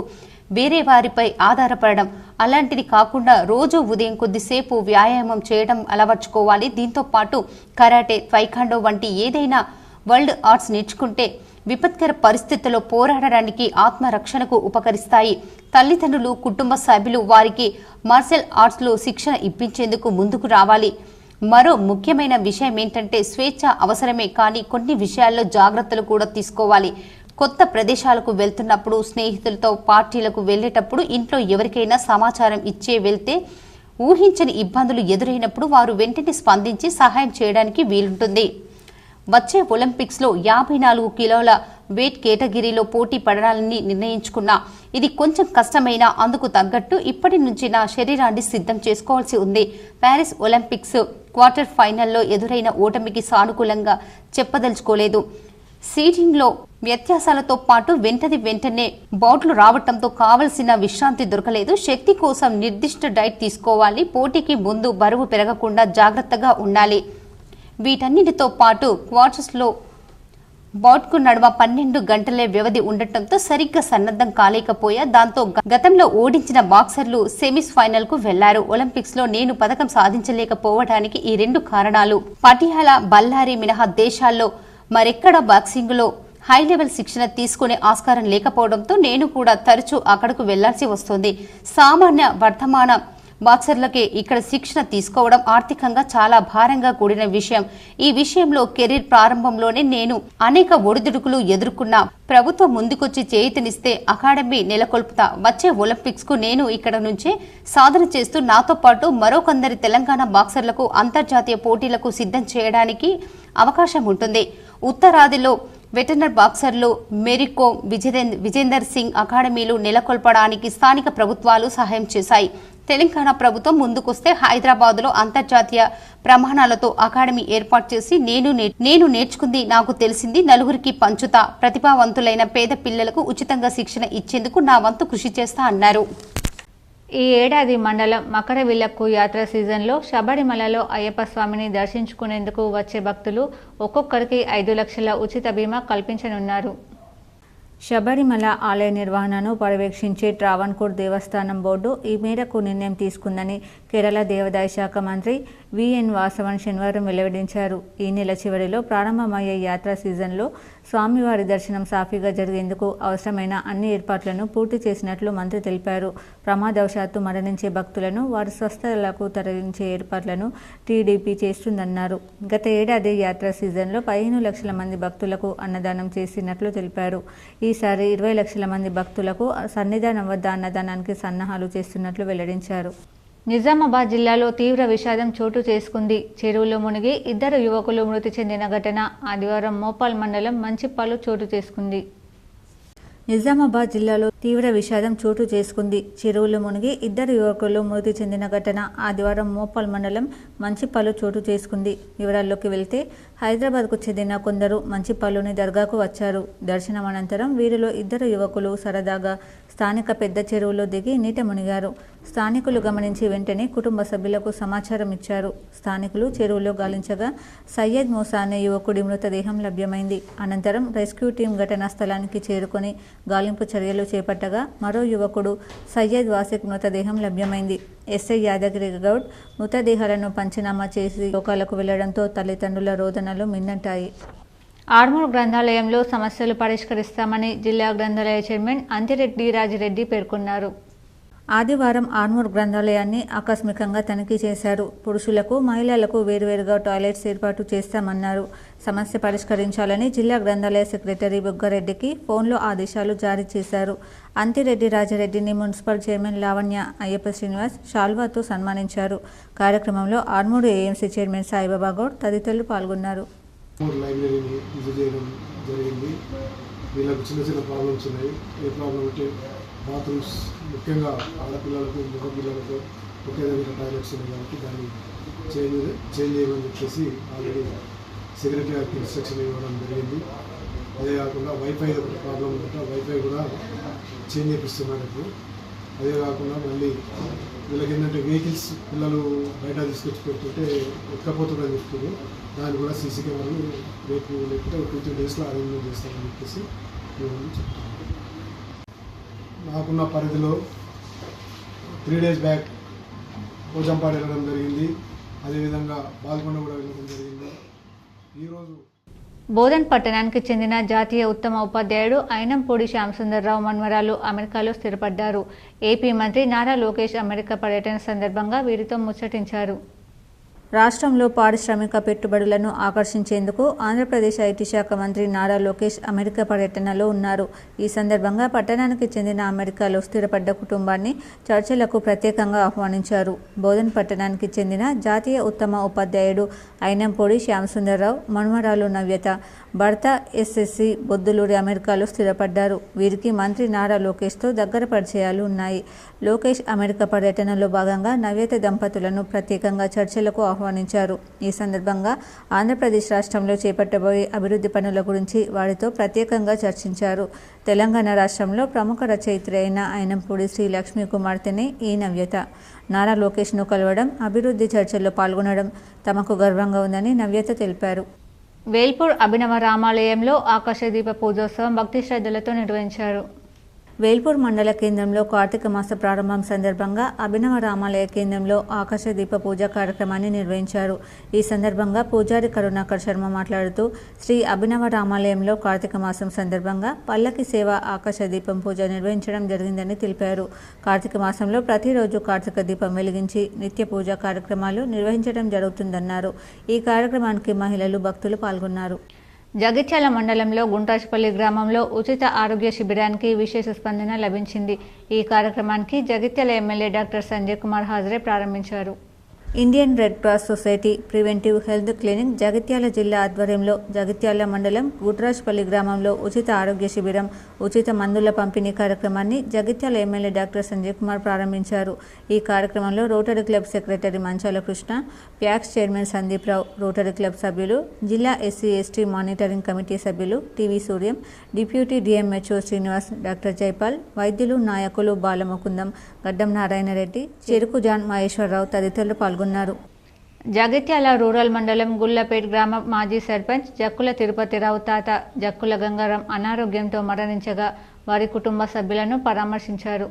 వేరే వారిపై ఆధారపడడం. అలాంటిది కాకుండా రోజు ఉదయం కొద్దిసేపు వ్యాయామం చేయడం అలవర్చుకోవాలి. దీంతో పాటు కరాటే, టైకాండో వంటి ఏదైనా వరల్డ్ ఆర్ట్స్ నేర్చుకుంటే విపత్కర పరిస్థితుల్లో పోరాడడానికి, ఆత్మరక్షణకు ఉపకరిస్తాయి. తల్లిదండ్రులు, కుటుంబ సభ్యులు వారికి మార్షల్ ఆర్ట్స్లో శిక్షణ ఇప్పించేందుకు ముందుకు రావాలి. మరో ముఖ్యమైన విషయం ఏంటంటే స్వేచ్ఛ అవసరమే, కానీ కొన్ని విషయాల్లో జాగ్రత్తలు కూడా తీసుకోవాలి. కొత్త ప్రదేశాలకు వెళ్తున్నప్పుడు, స్నేహితులతో పార్టీలకు వెళ్లేటప్పుడు, ఇంట్లో ఎవరికైనా సమాచారం ఇచ్చే వెళ్తే ఊహించని ఇబ్బందులు ఎదురైనప్పుడు వారు వెంటనే స్పందించి సహాయం చేయడానికి వీలుంటుంది. వచ్చే ఒలింపిక్స్లో 54 కిలోల వెయిట్ కేటగిరీలో పోటీ పడాలని నిర్ణయించుకున్నా. ఇది కొంచెం కష్టమైనా అందుకు తగ్గట్టు ఇప్పటి నుంచి నా శరీరాన్ని సిద్ధం చేసుకోవాల్సి ఉంది. ప్యారిస్ ఒలింపిక్స్ క్వార్టర్ ఫైనల్లో ఎదురైన ఓటమికి సానుకూలంగా చెప్పదలుచుకోలేదు. సీడింగ్లో వ్యత్యాసాలతో పాటు వెంటనే బౌట్లు రావటంతో కావలసిన విశ్రాంతి దొరకలేదు. శక్తి కోసం నిర్దిష్ట డైట్ తీసుకోవాలి. పోటీకి ముందు బరువు పెరగకుండా జాగ్రత్తగా ఉండాలి. వీటన్నిటితో పాటు క్వార్టర్స్లో బౌట్కు నడుమ 12 గంటలే వ్యవధి ఉండటంతో సరిగ్గా సన్నద్ధం కాలేకపోయా. దాంతో గతంలో ఓడించిన బాక్సర్లు సెమీస్ ఫైనల్ కు వెళ్లారు. ఒలింపిక్స్ లో నేను పథకం సాధించలేకపోవడానికి ఈ 2 కారణాలు. పటియాలా, బళ్ళారి మినహా దేశాల్లో మరెక్కడా బాక్సింగ్ లో హై లెవెల్ శిక్షణ తీసుకునే ఆస్కారం లేకపోవడంతో నేను కూడా తరచూ అక్కడకు వెళ్లాల్సి వస్తుంది. సామాన్య వర్తమాన బాక్సర్లకే ఇక్కడ శిక్షణ తీసుకోవడం ఆర్థికంగా చాలా భారంగా కూడిన విషయం. ఈ విషయంలో కెరీర్ ప్రారంభంలోనే నేను అనేక ఒడిదుడుకులు ఎదుర్కొన్నా. ప్రభుత్వం ముందుకొచ్చి చేయూతనిస్తే అకాడమీ నెలకొల్పుతా. వచ్చే ఒలింపిక్స్ కు నేను ఇక్కడ నుంచే సాధన చేస్తూ నాతో పాటు మరో కొందరి తెలంగాణ బాక్సర్లకు అంతర్జాతీయ పోటీలకు సిద్ధం చేయడానికి అవకాశం ఉంటుంది. ఉత్తరాదిలో వెటర్నరీ బాక్సర్లు మెరికో విజేందర్ సింగ్ అకాడమీలు నెలకొల్పడానికి స్థానిక ప్రభుత్వాలు సహాయం చేశాయి. తెలంగాణ ప్రభుత్వం ముందుకొస్తే హైదరాబాద్లో అంతర్జాతీయ ప్రమాణాలతో అకాడమీ ఏర్పాటు చేసి నేను నేర్చుకుంది, నాకు తెలిసింది నలుగురికి పంచుతా. ప్రతిభావంతులైన పేద పిల్లలకు ఉచితంగా శిక్షణ ఇచ్చేందుకు నా వంతు కృషి చేస్తా అన్నారు. ఈ ఏడాది మండలం మకరవిల్లక్కు యాత్ర సీజన్లో శబరిమలలో అయ్యప్ప స్వామిని దర్శించుకునేందుకు వచ్చే భక్తులు ఒక్కొక్కరికి 5 లక్షల ఉచిత బీమా కల్పించనున్నారు. శబరిమల ఆలయ నిర్వహణను పర్యవేక్షించే ట్రావన్కోర్ దేవస్థానం బోర్డు ఈ మేరకు నిర్ణయం తీసుకుందని కేరళ దేవాదాయ శాఖ మంత్రి విఎన్ వాసవన్ శనివారం వెల్లడించారు. ఈ నెల చివరిలో ప్రారంభమయ్యే యాత్రా సీజన్లో స్వామివారి దర్శనం సాఫీగా జరిగేందుకు అవసరమైన అన్ని ఏర్పాట్లను పూర్తి చేసినట్లు మంత్రి తెలిపారు. ప్రమాదవశాత్తు మరణించే భక్తులను వారి స్వస్థలాలకు తరలించే ఏర్పాట్లను టీడీపీ చేస్తుందన్నారు. గత ఏడాది యాత్రా సీజన్లో 15 లక్షల మంది భక్తులకు అన్నదానం చేసినట్లు తెలిపారు. ఈసారి 20 లక్షల మంది భక్తులకు సన్నిధానం వద్ద అన్నదానానికి సన్నాహాలు చేస్తున్నట్లు వెల్లడించారు. నిజామాబాద్ జిల్లాలో తీవ్ర విషాదం చోటు చేసుకుంది. చెరువులో మునిగి 2 యువకులు మృతి చెందిన ఘటన ఆదివారం మోపాల్ మండలం మంచిప్పాలో చోటు చేసుకుంది. నిజామాబాద్ జిల్లాలో తీవ్ర విషాదం చోటు చేసుకుంది. చెరువులో మునిగి 2 యువకులు మృతి చెందిన ఘటన ఆదివారం మోపాల్ మండలం మంచిప్పాలో చోటు చేసుకుంది. వివరాల్లోకి వెళ్తే హైదరాబాద్కు చెందిన కొందరు మంచిప్పాలోని దర్గాకు వచ్చారు. దర్శనం అనంతరం వీరిలో 2 యువకులు సరదాగా స్థానిక పెద్ద చెరువులో దిగి నీట మునిగారు. స్థానికులు గమనించి వెంటనే కుటుంబ సభ్యులకు సమాచారం ఇచ్చారు. స్థానికులు చెరువులో గాలించగా సయ్యద్ మూసా అనే యువకుడి మృతదేహం లభ్యమైంది. అనంతరం రెస్క్యూ టీం ఘటనా స్థలానికి చేరుకొని గాలింపు చర్యలు చేపట్టగా మరో యువకుడు సయ్యద్ వాసిక్ మృతదేహం లభ్యమైంది. ఎస్ఐ యాదగిరి గౌడ్ మృతదేహాలను పంచనామా చేసి లోకాలకు వెళ్లడంతో తల్లిదండ్రుల రోదనలు మిన్నంటాయి. ఆర్మూర్ గ్రంథాలయంలో సమస్యలు పరిష్కరిస్తామని జిల్లా గ్రంథాలయ చైర్మన్ అంతిరెడ్డి రాజిరెడ్డి పేర్కొన్నారు. ఆదివారం ఆర్మూర్ గ్రంథాలయాన్ని ఆకస్మికంగా తనిఖీ చేశారు. పురుషులకు మహిళలకు వేర్వేరుగా టాయిలెట్స్ ఏర్పాటు చేస్తామన్నారు. సమస్య పరిష్కరించాలని జిల్లా గ్రంథాలయ సెక్రటరీ బుగ్గారెడ్డికి ఫోన్లో ఆదేశాలు జారీ చేశారు. అంతిరెడ్డి రాజారెడ్డిని మున్సిపల్ చైర్మన్ లావణ్య అయ్యప్ప శ్రీనివాస్ శాల్వాతో సన్మానించారు. కార్యక్రమంలో ఆర్మూర్ ఏఎంసీ చైర్మన్ సాయిబాబా గౌడ్ తదితరులు పాల్గొన్నారు. లైబ్రరీని విజిట్ చేయడం జరిగింది. వీళ్ళకు చిన్న చిన్న ప్రాబ్లమ్స్ ఉన్నాయి. ఏ ప్రాబ్లం అంటే బాత్రూమ్స్, ముఖ్యంగా ఆడపిల్లలకు మగపిల్లలకు ఒకే దగ్గర టాయిలెట్స్ ఉన్నాయి కాబట్టి దాన్ని చేంజ్ చేయమని చెప్పేసి ఆల్రెడీ సెక్రటరీ గారికి ఇన్స్ట్రక్షన్ ఇవ్వడం జరిగింది. అదే కాకుండా వైఫై ఒకటి ప్రాబ్లం ఉందంటే వైఫై కూడా చేంజ్ చేపిస్తున్నారు ఇప్పుడు. అదే కాకుండా మళ్ళీ వీళ్ళకి ఏంటంటే వెహికల్స్ పిల్లలు బయట తీసుకొచ్చి పెడుతుంటే ఎక్కపోతుందని చెప్తున్నారు. దాన్ని కూడా సీసీ కెమెరాలు రేపు లేకపోతే 2-3 డేస్లో అరేంజ్మెంట్ చేస్తామని చెప్పేసి మేము చెప్తాము. నాకున్న పరిధిలో 3 డేస్ బ్యాక్ పోచంపాడు వెళ్ళడం జరిగింది. అదేవిధంగా బాల్కొండ కూడా వెళ్ళడం జరిగింది. ఈరోజు బోధన్ పట్టణానికి చెందిన జాతీయ ఉత్తమ ఉపాధ్యాయుడు అయినంపూడి శ్యాంసుందర్రావు మన్మరాలు అమెరికాలో స్థిరపడ్డారు. ఏపీ మంత్రి నారా లోకేష్ అమెరికా పర్యటన సందర్భంగా వీరితో ముచ్చటించారు. రాష్ట్రంలో పారిశ్రామిక పెట్టుబడులను ఆకర్షించేందుకు ఆంధ్రప్రదేశ్ ఐటీ శాఖ మంత్రి నారా లోకేష్ అమెరికా పర్యటనలో ఉన్నారు. ఈ సందర్భంగా పట్టణానికి చెందిన అమెరికాలో స్థిరపడ్డ కుటుంబాన్ని చర్చలకు ప్రత్యేకంగా ఆహ్వానించారు. బోధన్ పట్టణానికి చెందిన జాతీయ ఉత్తమ ఉపాధ్యాయుడు అయినంపూడి శ్యాంసుందర్రావు మన్మరాలు నవ్యత భర్త ఎస్ఎస్సి బొద్దులూరి అమెరికాలో స్థిరపడ్డారు. వీరికి మంత్రి నారా లోకేష్తో దగ్గర పరిచయాలు ఉన్నాయి. లోకేష్ అమెరికా పర్యటనలో భాగంగా నవ్యత దంపతులను ప్రత్యేకంగా చర్చలకు ఆహ్వానించారు. ఈ సందర్భంగా ఆంధ్రప్రదేశ్ రాష్ట్రంలో చేపట్టబోయే అభివృద్ధి పనుల గురించి వారితో ప్రత్యేకంగా చర్చించారు. తెలంగాణ రాష్ట్రంలో ప్రముఖ రచయిత్రి అయిన అయినంపూడి శ్రీ లక్ష్మీ కుమార్తెనే ఈ నవ్యత. నారా లోకేష్ను కలవడం, అభివృద్ధి చర్చల్లో పాల్గొనడం తమకు గర్వంగా ఉందని నవ్యత తెలిపారు. వేల్పూర్ అభినవ రామాలయంలో ఆకాశదీప పూజోత్సవం భక్తి శ్రద్ధలతో నిర్వహించారు. వేల్పూర్ మండల కేంద్రంలో కార్తీక మాస ప్రారంభం సందర్భంగా అభినవ రామాలయ కేంద్రంలో ఆకాశ దీప పూజ కార్యక్రమాన్ని నిర్వహించారు. ఈ సందర్భంగా పూజారి కరుణాకర్ శర్మ మాట్లాడుతూ శ్రీ అభినవ రామాలయంలో కార్తీక మాసం సందర్భంగా పల్లకి సేవ ఆకాశ దీపం పూజ నిర్వహించడం జరిగిందని తెలిపారు. కార్తీక మాసంలో ప్రతిరోజు కార్తీక దీపం వెలిగించి నిత్య పూజా కార్యక్రమాలు నిర్వహించడం జరుగుతుందన్నారు. ఈ కార్యక్రమానికి మహిళలు, భక్తులు పాల్గొన్నారు. జగిత్యాల మండలంలో గుండ్రాజపల్లి గ్రామంలో ఉచిత ఆరోగ్య శిబిరానికి విశేష స్పందన లభించింది. ఈ కార్యక్రమానికి జగిత్యాల ఎమ్మెల్యే డాక్టర్ సంజయ్ కుమార్ హాజరే ప్రారంభించారు. Indian red cross society preventive health clinic Jagtial జిల్లా ఆధ్వర్యంలో జగిత్యాల మండలం గుడ్రాజ్పల్లి గ్రామంలో ఉచిత ఆరోగ్య శిబిరం, ఉచిత మందుల పంపిణీ కార్యక్రమాన్ని జగిత్యాల ఎమ్మెల్యే డాక్టర్ సంజయ్ కుమార్ ప్రారంభించారు. ఈ కార్యక్రమంలో రోటరీ క్లబ్ సెక్రటరీ మంచాల కృష్ణ, ప్యాక్స్ చైర్మన్ సందీప్ రావు, రోటరీ క్లబ్ సభ్యులు, జిల్లా ఎస్సీ/ఎస్టీ మానిటరింగ్ కమిటీ సభ్యులు TV Suryam, deputy DMHO Srinivas, doctor Jaipal, వైద్యులు, నాయకులు బాలముకుందం, గడ్డం నారాయణరెడ్డి, చెరుకు జాన్ మహేశ్వరరావు తదితరులు పాల్గొన్నారు. జగిత్యాల రూరల్ మండలం గుళ్లపేట్ గ్రామ మాజీ సర్పంచ్ జక్కుల తిరుపతిరావు తాత జక్కుల గంగారాం అనారోగ్యంతో మరణించగా వారి కుటుంబ సభ్యులను పరామర్శించారు.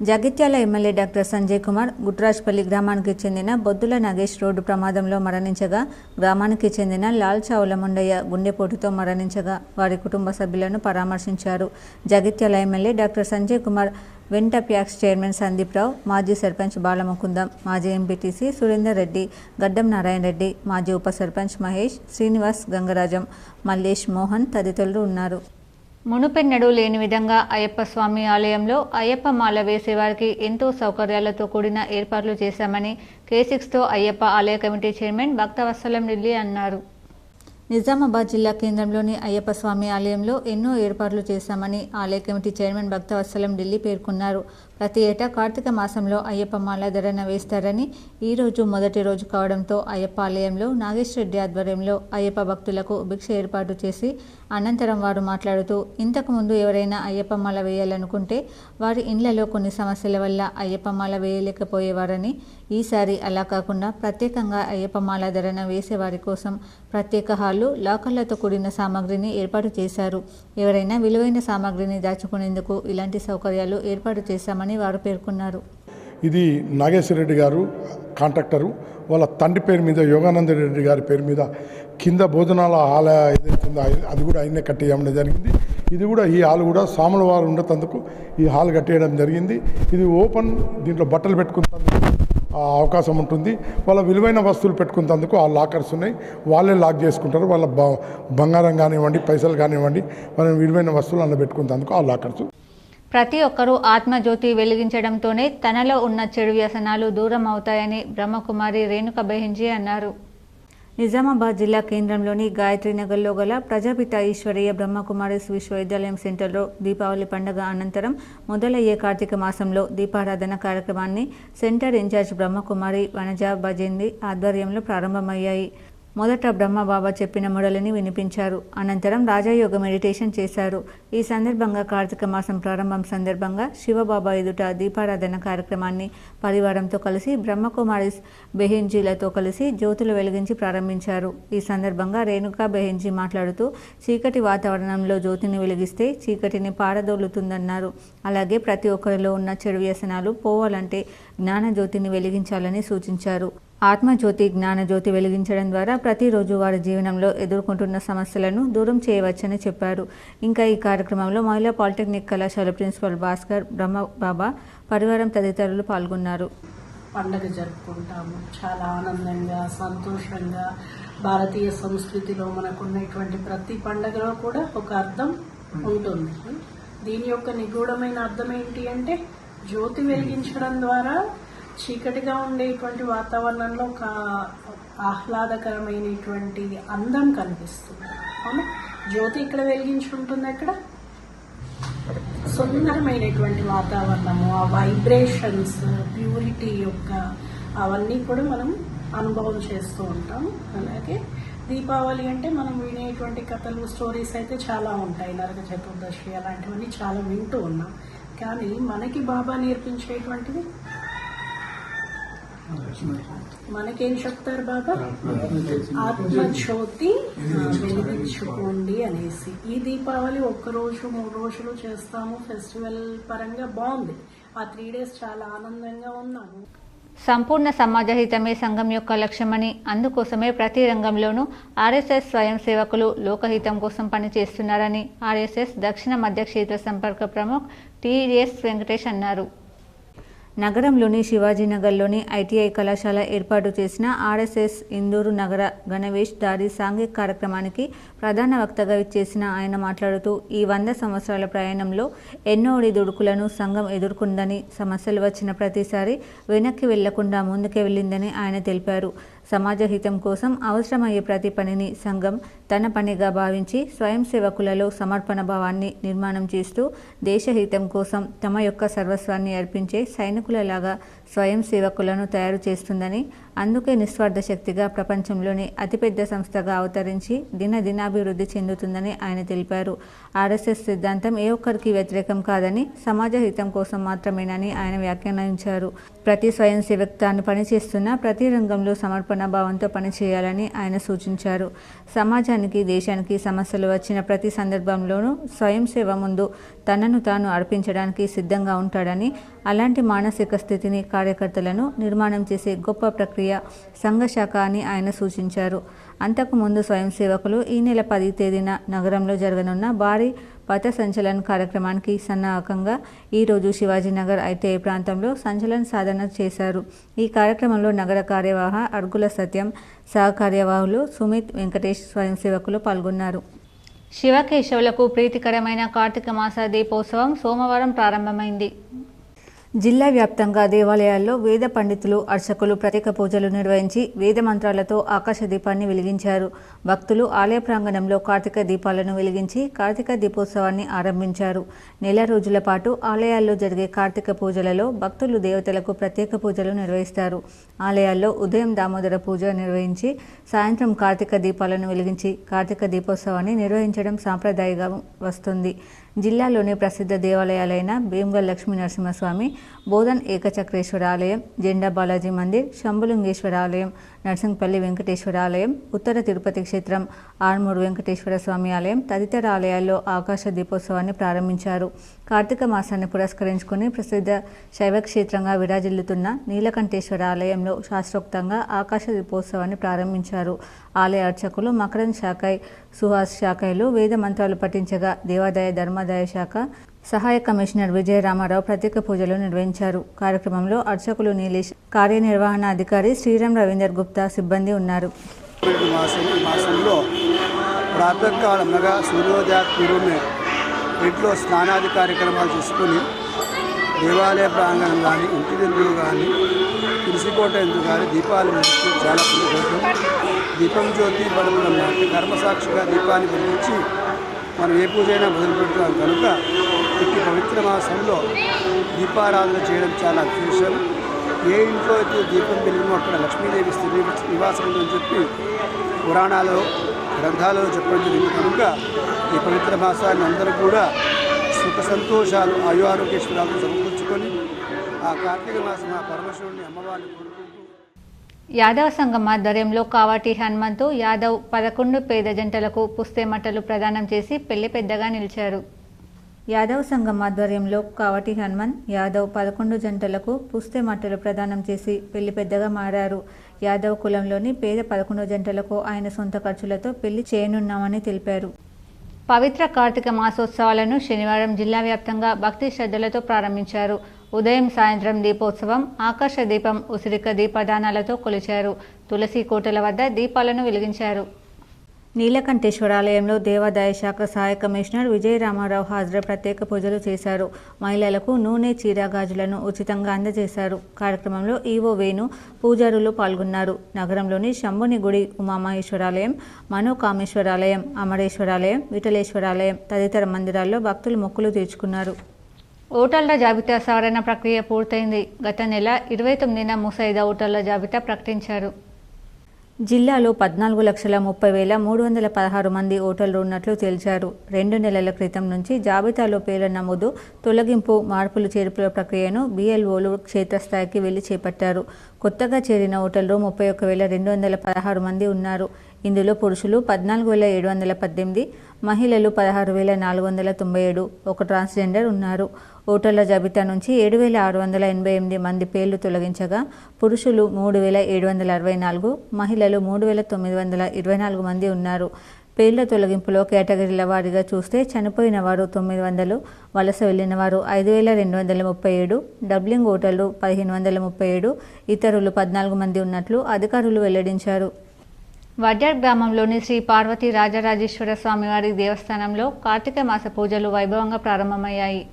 జగిత్యాల ఎమ్మెల్యే డాక్టర్ సంజయ్ కుమార్ గుట్రాజ్పల్లి గ్రామానికి చెందిన బొద్దుల నాగేష్ రోడ్డు ప్రమాదంలో మరణించగా, గ్రామానికి చెందిన లాల్ చావుల ముండయ్య గుండెపోటుతో మరణించగా వారి కుటుంబ సభ్యులను పరామర్శించారు. జగిత్యాల ఎమ్మెల్యే డాక్టర్ సంజయ్ కుమార్ వెంట ప్యాక్స్ చైర్మన్ సందీప్ రావు, మాజీ సర్పంచ్ బాలముకుందం, మాజీ ఎంపీటీసీ సురేందర్ రెడ్డి, గడ్డం నారాయణ రెడ్డి, మాజీ ఉప సర్పంచ్ మహేష్, శ్రీనివాస్, గంగరాజం, మల్లేష్, మోహన్ తదితరులు ఉన్నారు. మునుపెన్నడూ లేని విధంగా అయ్యప్ప స్వామి ఆలయంలో అయ్యప్ప మాల వేసేవారికి ఎంతో సౌకర్యాలతో కూడిన ఏర్పాట్లు చేశామని K6తో అయ్యప్ప ఆలయ కమిటీ చైర్మన్ భక్తవత్సలం ఢిల్లీ అన్నారు. నిజామాబాద్ జిల్లా కేంద్రంలోని అయ్యప్ప స్వామి ఆలయంలో ఎన్నో ఏర్పాట్లు చేశామని ఆలయ కమిటీ చైర్మన్ భక్తవత్సలం ఢిల్లీ పేర్కొన్నారు. ప్రతి ఏటా కార్తీక మాసంలో అయ్యప్ప మాల ధరణ వేస్తారని, ఈ రోజు మొదటి రోజు కావడంతో అయ్యప్ప ఆలయంలో నాగేష్ రెడ్డి ఆధ్వర్యంలో అయ్యప్ప భక్తులకు భిక్ష ఏర్పాటు చేసి అనంతరం వారు మాట్లాడుతూ, ఇంతకుముందు ఎవరైనా అయ్యప్ప మాల వేయాలనుకుంటే వారి ఇండ్లలో కొన్ని సమస్యల వల్ల అయ్యప్ప మాల వేయలేకపోయేవారని, ఈసారి అలా కాకుండా ప్రత్యేకంగా అయ్యప్ప మాల ధరణ వేసేవారి కోసం ప్రత్యేక హాలు, లాకర్లతో కూడిన సామాగ్రిని ఏర్పాటు చేశారు. ఎవరైనా విలువైన సామాగ్రిని దాచుకునేందుకు ఇలాంటి సౌకర్యాలు ఏర్పాటు చేశామని వారు పేర్కొన్నారు. ఇది నాగేశ్వర రెడ్డి గారు కాంట్రాక్టరు, వాళ్ళ తండ్రి పేరు మీద యోగానంద రెడ్డి గారి పేరు మీద కింద భోజనాల హాల్ ఏదైతుందో అది కూడా ఆయనే కట్టేయడం జరిగింది. ఇది కూడా ఈ హాల్ కూడా సాముల వారు ఉండేందుకు ఈ హాల్ కట్టేయడం జరిగింది. ఇది ఓపెన్, దీంట్లో బట్టలు పెట్టుకున్నందుకు అవకాశం ఉంటుంది. వాళ్ళ విలువైన వస్తువులు పెట్టుకున్నందుకు ఆ లాకర్స్ ఉన్నాయి, వాళ్ళే లాక్ చేసుకుంటారు. వాళ్ళ బంగారం కానివ్వండి, పైసలు కానివ్వండి, వాళ్ళ విలువైన వస్తువులు అన్న పెట్టుకున్నందుకు ఆ లాకర్స్. ప్రతి ఒక్కరూ ఆత్మజ్యోతి వెలిగించడంతోనే తనలో ఉన్న చెడు వ్యసనాలు దూరం అవుతాయని బ్రహ్మకుమారి రేణుక బెహెంజీ అన్నారు. నిజామాబాద్ జిల్లా కేంద్రంలోని గాయత్రీనగర్లో గల ప్రజాపిత ఈశ్వరీయ బ్రహ్మకుమారిస్ విశ్వవిద్యాలయం సెంటర్లో దీపావళి పండుగ అనంతరం మొదలయ్యే కార్తీక మాసంలో దీపారాధన కార్యక్రమాన్ని సెంటర్ ఇన్ఛార్జ్ బ్రహ్మకుమారి వనజా భజేంది ఆధ్వర్యంలో ప్రారంభమయ్యాయి. మొదట బ్రహ్మబాబా చెప్పిన మొడలని వినిపించారు. అనంతరం రాజయోగ మెడిటేషన్ చేశారు. ఈ సందర్భంగా కార్తీక మాసం ప్రారంభం సందర్భంగా శివబాబా ఎదుట దీపారాధన కార్యక్రమాన్ని పరివారంతో కలిసి బ్రహ్మకుమారిస్ బెహెంజీలతో కలిసి జ్యోతులు వెలిగించి ప్రారంభించారు. ఈ సందర్భంగా రేణుకా బెహెంజీ మాట్లాడుతూ, చీకటి వాతావరణంలో జ్యోతిని వెలిగిస్తే చీకటిని పారదోలుతుందన్నారు. అలాగే ప్రతి ఒక్కరిలో ఉన్న చెడు వ్యసనాలు పోవాలంటే జ్ఞానజ్యోతిని వెలిగించాలని సూచించారు. ఆత్మజ్యోతి, జ్ఞానజ్యోతి వెలిగించడం ద్వారా ప్రతిరోజు వారి జీవనంలో ఎదుర్కొంటున్న సమస్యలను దూరం చేయవచ్చని చెప్పారు. ఇంకా ఈ కార్యక్రమంలో మహిళా పాలిటెక్నిక్ కళాశాల ప్రిన్సిపల్ భాస్కర్, బ్రహ్మబాబా పరివారం తదితరులు పాల్గొన్నారు. పండగ జరుపుకుంటాము చాలా ఆనందంగా, సంతోషంగా. భారతీయ సంస్కృతిలో మనకున్నటువంటి ప్రతి పండగలో కూడా ఒక అర్థం ఉంటుంది. దీని యొక్క నిగూఢమైన అర్థం ఏంటి అంటే, జ్యోతి వెలిగించడం ద్వారా చీకటిగా ఉండేటువంటి వాతావరణంలో ఒక ఆహ్లాదకరమైనటువంటి అందం కనిపిస్తుంది. అవును, జ్యోతి ఇక్కడ వెలిగించి ఉంటుంది, అక్కడ సుందరమైనటువంటి వాతావరణము, ఆ వైబ్రేషన్స్, ప్యూరిటీ యొక్క అవన్నీ కూడా మనం అనుభవం చేస్తూ ఉంటాం. అలాగే దీపావళి అంటే మనం వినేటువంటి కథలు, స్టోరీస్ అయితే చాలా ఉంటాయి. నరక చతుర్దశి అలాంటివన్నీ చాలా వింటూ ఉన్నాం. కానీ మనకి బాబా నేర్పించేటువంటివి మనకేం చెప్తారు బాబా? ఆత్మజ్యోతి వెలిగించుకోండి అనేసి. ఈ దీపావళి 1 రోజు 3 రోజులు చేస్తాము. ఫెస్టివల్ పరంగా బాగుంది. ఆ 3 days చాలా ఆనందంగా ఉన్నాము. సంపూర్ణ సమాజ హితమే సంఘం యొక్క లక్ష్యమని, అందుకోసమే ప్రతి రంగంలోనూ ఆర్ఎస్ఎస్ స్వయం సేవకులు లోకహితం కోసం పనిచేస్తున్నారని ఆర్ఎస్ఎస్ దక్షిణ మధ్య క్షేత్ర సంపర్క ప్రముఖ్ టిఎస్ వెంకటేష్ అన్నారు. నగరంలోని శివాజీనగర్లోని ఐటీఐ కళాశాల ఏర్పాటు చేసిన ఆర్ఎస్ఎస్ ఇందూరు నగర గణవేష్ దారి సాంఘిక కార్యక్రమానికి ప్రధాన వక్తగా ఇచ్చేసిన ఆయన మాట్లాడుతూ, ఈ 100 సంవత్సరాల ప్రయాణంలో ఎన్నో ఒడిదుడుకులను సంఘం ఎదుర్కొందని, సమస్యలు వచ్చిన ప్రతిసారి వెనక్కి వెళ్లకుండా ముందుకే వెళ్ళిందని ఆయన తెలిపారు. సమాజ హితం కోసం అవసరమయ్యే ప్రతి పనిని సంఘం తన పనిగా భావించి స్వయం సేవకులలో సమర్పణ భావాన్ని నిర్మాణం చేస్తూ దేశహితం కోసం తమ యొక్క సర్వస్వాన్ని అర్పించే సైనికులలాగా స్వయం సేవకులను తయారు చేస్తుందని, అందుకే నిస్వార్థ శక్తిగా ప్రపంచంలోని అతిపెద్ద సంస్థగా అవతరించి దినాభివృద్ధి చెందుతుందని ఆయన తెలిపారు. ఆర్ఎస్ఎస్ సిద్ధాంతం ఏ ఒక్కరికి వ్యతిరేకం కాదని, సమాజ హితం కోసం మాత్రమేనని ఆయన వ్యాఖ్యానించారు. ప్రతి స్వయం సేవక్ తాను పనిచేస్తున్న ప్రతి రంగంలో సమర్పణ భావంతో పనిచేయాలని ఆయన సూచించారు. సమాజానికి, దేశానికి సమస్యలు వచ్చిన ప్రతి సందర్భంలోనూ స్వయం సేవ ముందు తనను తాను అర్పించడానికి సిద్ధంగా ఉంటాడని, అలాంటి మానసిక స్థితిని, కార్యకర్తలను నిర్మాణం చేసే గొప్ప ప్రక్రియ సంఘ శాఖ అని ఆయన సూచించారు. అంతకుముందు స్వయం సేవకులు ఈ నెల 10వ తేదీన నగరంలో జరగనున్న భారీ పథ సంచలన్ కార్యక్రమానికి సన్నాహకంగా ఈరోజు శివాజీనగర్ ఐటీఐ ప్రాంతంలో సంచలన సాధన చేశారు. ఈ కార్యక్రమంలో నగర కార్యవాహ అర్గుల సత్యం, సహకార్యవాహులు సుమిత్, వెంకటేష్ స్వయం సేవకులు పాల్గొన్నారు. శివకేశవులకు ప్రీతికరమైన కార్తీక మాస దీపోత్సవం సోమవారం ప్రారంభమైంది. జిల్లా వ్యాప్తంగా దేవాలయాల్లో వేద పండితులు, అర్చకులు ప్రత్యేక పూజలు నిర్వహించి వేద మంత్రాలతో ఆకాశ దీపాన్ని వెలిగించారు. భక్తులు ఆలయ ప్రాంగణంలో కార్తీక దీపాలను వెలిగించి కార్తీక దీపోత్సవాన్ని ఆరంభించారు. నెల రోజుల పాటు ఆలయాల్లో జరిగే కార్తీక పూజలలో భక్తులు దేవతలకు ప్రత్యేక పూజలు నిర్వహిస్తారు. ఆలయాల్లో ఉదయం దామోదర పూజ నిర్వహించి సాయంత్రం కార్తీక దీపాలను వెలిగించి కార్తీక దీపోత్సవాన్ని నిర్వహించడం సాంప్రదాయంగా వస్తుంది. జిల్లాలోని ప్రసిద్ధ దేవాలయాలైన భీమ్గల్ లక్ష్మీ నరసింహస్వామి, బోధన్ ఏకచక్రేశ్వర ఆలయం, జెండా బాలాజీ మందిర్, శంభులింగేశ్వర ఆలయం, నర్సింగ్పల్లి వెంకటేశ్వర ఆలయం, ఉత్తర తిరుపతి క్షేత్రం, ఆర్మూరు వెంకటేశ్వర స్వామి ఆలయం తదితర ఆలయాల్లో ఆకాశ దీపోత్సవాన్ని ప్రారంభించారు. కార్తీక మాసాన్ని పురస్కరించుకుని ప్రసిద్ధ శైవక్షేత్రంగా విరాజిల్లుతున్న నీలకంఠేశ్వర ఆలయంలో శాస్త్రోక్తంగా ఆకాశ దీపోత్సవాన్ని ప్రారంభించారు. ఆలయ అర్చకులు మకరంద్ శాఖై, సుహాస్ శాఖైలు వేద మంత్రాలు పఠించగా దేవాదాయ ధర్మాదాయ శాఖ సహాయ కమిషనర్ విజయ రామారావు ప్రత్యేక పూజలు నిర్వహించారు. కార్యక్రమంలో అర్చకులు నీలేష్, కార్యనిర్వహణాధికారి శ్రీరామ్ రవీందర్ గుప్తా సిబ్బంది ఉన్నారు. ఈ మాసంలో ప్రాతకాలం అనగా సూర్యోదయ పూర్వమే ఇంట్లో స్నానాది కార్యక్రమాలు చేసుకుని దేవాలయ ప్రాంగణం కానీ, ఇంటి ఎందుకు కానీ, తులసికోట ఎందుకు కానీ దీపాలు వెలిగిస్తూ చాలా పుణ్యకోసం. దీపం జ్యోతి బలములం అంటే కర్మసాక్షిగా దీపాన్ని వెలిగించి మనం ఏ పూజ అయినా మొదలు పెడతాం కనుక ఇట్టి పవిత్ర మాసంలో దీపారాధన చేయడం చాలా విశేషం. ఏ ఇంట్లో అయితే దీపం వెలిగినో అక్కడ లక్ష్మీదేవి స్థితి నివాసం ఉందని చెప్పి పురాణాలలో, గ్రంథాలలో చెప్పడం జరిగింది. కనుక ఈ పవిత్ర మాసాన్ని అందరూ కూడా సుఖ సంతోషాలు, ఆయురారోగ్యేశ్వరాలను సమకూర్చుకొని ఆ కార్తీక మాసం ఆ పరమశివుడిని అమ్మవారిని కోరుకుంటూ యాదవ సంఘం ఆధ్వర్యంలో కావాటి హనుమంతు యాదవ్ 11 పేద జంటలకు పుస్తెమట్టలు ప్రదానం చేసి పెళ్లి పెద్దగా నిలిచారు. యాదవ్ సంఘం ఆధ్వర్యంలో కావటి హనుమంత్ యాదవ్ 11 జంటలకు పుస్తెమట్టలు ప్రదానం చేసి పెళ్లి పెద్దగా మారారు. యాదవ్ కులంలోని పేద 11 జంటలకు ఆయన సొంత ఖర్చులతో పెళ్లి చేయనున్నామని తెలిపారు. పవిత్ర కార్తీక మాసోత్సవాలను శనివారం జిల్లా వ్యాప్తంగా భక్తి శ్రద్ధలతో ప్రారంభించారు. ఉదయం, సాయంత్రం దీపోత్సవం, ఆకాశ దీపం, ఉసిరిక దీపదానాలతో కొలిచారు. తులసి కోటల వద్ద దీపాలను వెలిగించారు. నీలకంఠేశ్వర ఆలయంలో దేవాదాయ శాఖ సహాయ కమిషనర్ విజయ రామారావు హాజరై ప్రత్యేక పూజలు చేశారు. మహిళలకు నూనె, చీర, గాజులను ఉచితంగా అందజేశారు. కార్యక్రమంలో ఈవో వేణు, పూజారులు పాల్గొన్నారు. నగరంలోని శంభుని గుడి, ఉమామహేశ్వరాలయం, మనోకామేశ్వరాలయం, అమరేశ్వరాలయం, విఠలేశ్వరాలయం తదితర మందిరాల్లో భక్తులు మొక్కులు తీర్చుకున్నారు. ఓటర్ల జాబితా సవరణ ప్రక్రియ పూర్తయింది. గత నెల 29న ముసాయిదా ఓటర్ల జాబితా ప్రకటించారు. జిల్లాలో 14,30,316 మంది ఓటర్లు ఉన్నట్లు తేల్చారు. 2 నెలల క్రితం నుంచి జాబితాలో పేర్ల నమోదు, తొలగింపు, మార్పులు చేర్పుల ప్రక్రియను BLOలు క్షేత్రస్థాయికి వెళ్లి చేపట్టారు. కొత్తగా చేరిన ఓటర్లు 31,216 మంది ఉన్నారు. ఇందులో పురుషులు 14,718, మహిళలు 16,497, ఒక ట్రాన్స్జెండర్ ఉన్నారు. ఓటర్ల జాబితా నుంచి 7,688 మంది పేర్లు తొలగించగా పురుషులు 3,764, మహిళలు 3,924 మంది ఉన్నారు. పేర్ల తొలగింపులో కేటగిరీల వారీగా చూస్తే చనిపోయిన వారు 900, వలస వెళ్లిన వారు 5,237, డబ్లింగ్ ఓటర్లు 1,537, ఇతరులు 14 మంది ఉన్నట్లు అధికారులు వెల్లడించారు. వడ్యార్ గ్రామంలోని శ్రీ పార్వతీ రాజరాజేశ్వర స్వామివారి దేవస్థానంలో కార్తీక మాస పూజలు వైభవంగా ప్రారంభమయ్యాయి.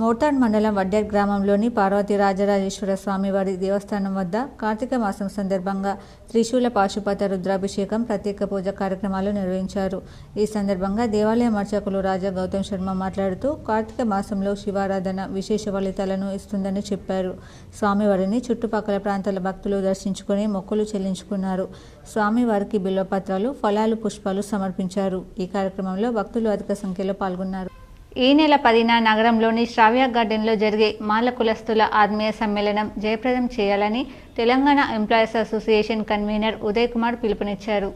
మోర్తాడ్ మండలం వడ్యార్ గ్రామంలోని పార్వతీ రాజరాజేశ్వర స్వామివారి దేవస్థానం వద్ద కార్తీక మాసం సందర్భంగా త్రిశూల పాశుపత రుద్రాభిషేకం, ప్రత్యేక పూజ కార్యక్రమాలు నిర్వహించారు. ఈ సందర్భంగా దేవాలయం అర్చకులు రాజా గౌతమ్ శర్మ మాట్లాడుతూ కార్తీక మాసంలో శివారాధన విశేష ఫలితాలను ఇస్తుందని చెప్పారు. స్వామివారిని చుట్టుపక్కల ప్రాంతాల భక్తులు దర్శించుకుని మొక్కులు చెల్లించుకున్నారు. స్వామివారికి బిల్వపత్రాలు, ఫలాలు, పుష్పాలు సమర్పించారు. ఈ కార్యక్రమంలో భక్తులు అధిక సంఖ్యలో పాల్గొన్నారు. ఈ నెల 10న నగరంలోని శ్రావ్య గార్డెన్లో జరిగే మాల కులస్తుల ఆత్మీయ సమ్మేళనం జయప్రదం చేయాలని Telangana employees association convener Uday Kumar పిలుపునిచ్చారు.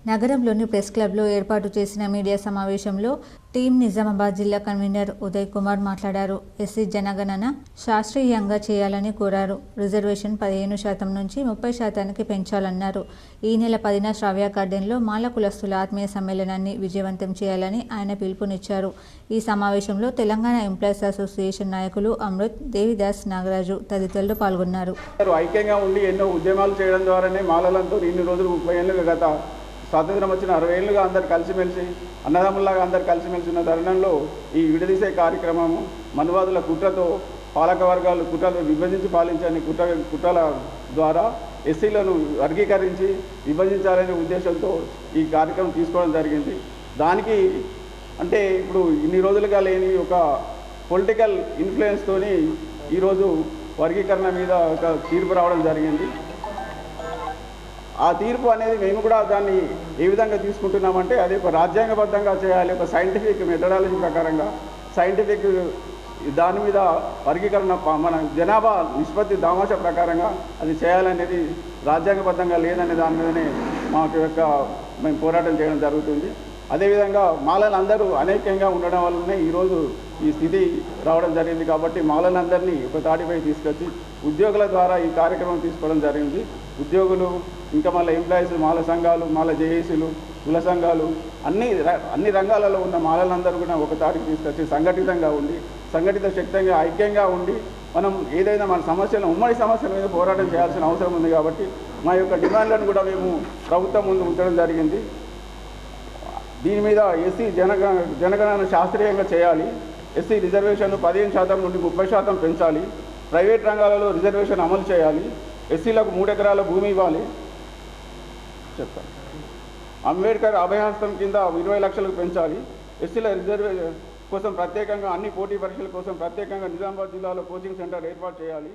నగరంలోని ప్రెస్ క్లబ్లో ఏర్పాటు చేసిన మీడియా సమావేశంలో టీం నిజామాబాద్ జిల్లా కన్వీనర్ ఉదయ్ కుమార్ మాట్లాడారు. ఎస్సీ జనగణన శాస్త్రీయంగా చేయాలని కోరారు. రిజర్వేషన్ 15% నుంచి 30% పెంచాలన్నారు. ఈ నెల 10న శ్రావ్య గార్డెన్లో మాల కులస్తుల ఆత్మీయ సమ్మేళనాన్ని విజయవంతం చేయాలని ఆయన పిలుపునిచ్చారు. ఈ సమావేశంలో తెలంగాణ ఎంప్లాయీస్ అసోసియేషన్ నాయకులు అమృత్, దేవిదాస్, నాగరాజు తదితరులు పాల్గొన్నారు. ఐక్యంగా ఉండి ఎన్నో ఉద్యమాలు చేయడం ద్వారానే మాలలంతా ఇన్ని రోజులు 30 ఏళ్ళుగా గత స్వాతంత్రం వచ్చిన 60 ఏళ్ళుగా అందరు కలిసిమెలిసి అన్నదమ్ముల్లాగా అందరు కలిసిమెలిసి ఉన్న తరుణంలో ఈ విడదీసే కార్యక్రమము మనువాదుల కుట్రతో పాలక వర్గాలు కుట్రలు విభజించి పాలించని కుట్రల ద్వారా ఎస్సీలను వర్గీకరించి విభజించాలనే ఉద్దేశంతో ఈ కార్యక్రమం తీసుకోవడం జరిగింది. దానికి అంటే ఇప్పుడు ఇన్ని రోజులుగా లేని ఒక పొలిటికల్ ఇన్ఫ్లుయెన్స్తోని ఈరోజు వర్గీకరణ మీద ఒక తీర్పు రావడం జరిగింది. ఆ తీర్పు అనేది మేము కూడా దాన్ని ఏ విధంగా తీసుకుంటున్నామంటే అది ఒక రాజ్యాంగబద్ధంగా చేయాలి, ఒక సైంటిఫిక్ మెథడాలజీ ప్రకారంగా సైంటిఫిక్ దాని మీద వర్గీకరణ మన జనాభా నిష్పత్తి దామాషా ప్రకారంగా అది చేయాలనేది రాజ్యాంగబద్ధంగా లేదనే దాని మీదనే మేము పోరాటం చేయడం జరుగుతుంది. అదేవిధంగా మాలలందరూ అనేకంగా ఉండడం వల్లనే ఈరోజు ఈ స్థితి రావడం జరిగింది. కాబట్టి మాలలందరినీ ఒక తాటిపై తీసుకొచ్చి ఉద్యోగుల ద్వారా ఈ కార్యక్రమం తీసుకోవడం జరిగింది. ఉద్యోగులు ఇంకా మళ్ళీ ఎంప్లాయీస్, మాల సంఘాలు, మాల జేఏసీలు, కుల సంఘాలు అన్ని రంగాలలో ఉన్న మాలలందరూ కూడా ఒక తాటికి తీసుకొచ్చి సంఘటితంగా ఉండి సంఘటిత శక్తంగా ఐక్యంగా ఉండి మనం ఏదైనా మన సమస్యలను ఉమ్మడి సమస్యల మీద పోరాటం చేయాల్సిన అవసరం ఉంది. కాబట్టి మా యొక్క డిమాండ్లను కూడా మేము ప్రభుత్వం ముందు ఉంచడం జరిగింది. దీని మీద ఎస్సీ జనగణన శాస్త్రీయంగా చేయాలి. ఎస్సీ రిజర్వేషన్ 15% నుండి 30% పెంచాలి. ప్రైవేట్ రంగాలలో రిజర్వేషన్ అమలు చేయాలి. ఎస్సీలకు 3 ఎకరాల భూమి ఇవ్వాలి. చెప్తాను. అంబేద్కర్ అభయహస్తం కింద 20 లక్షలకు పెంచాలి. ఎస్సీల రిజర్వేషన్ కోసం ప్రత్యేకంగా అన్ని పోటీ పరీక్షల కోసం ప్రత్యేకంగా నిజామాబాద్ జిల్లాలో కోచింగ్ సెంటర్ ఏర్పాటు చేయాలి.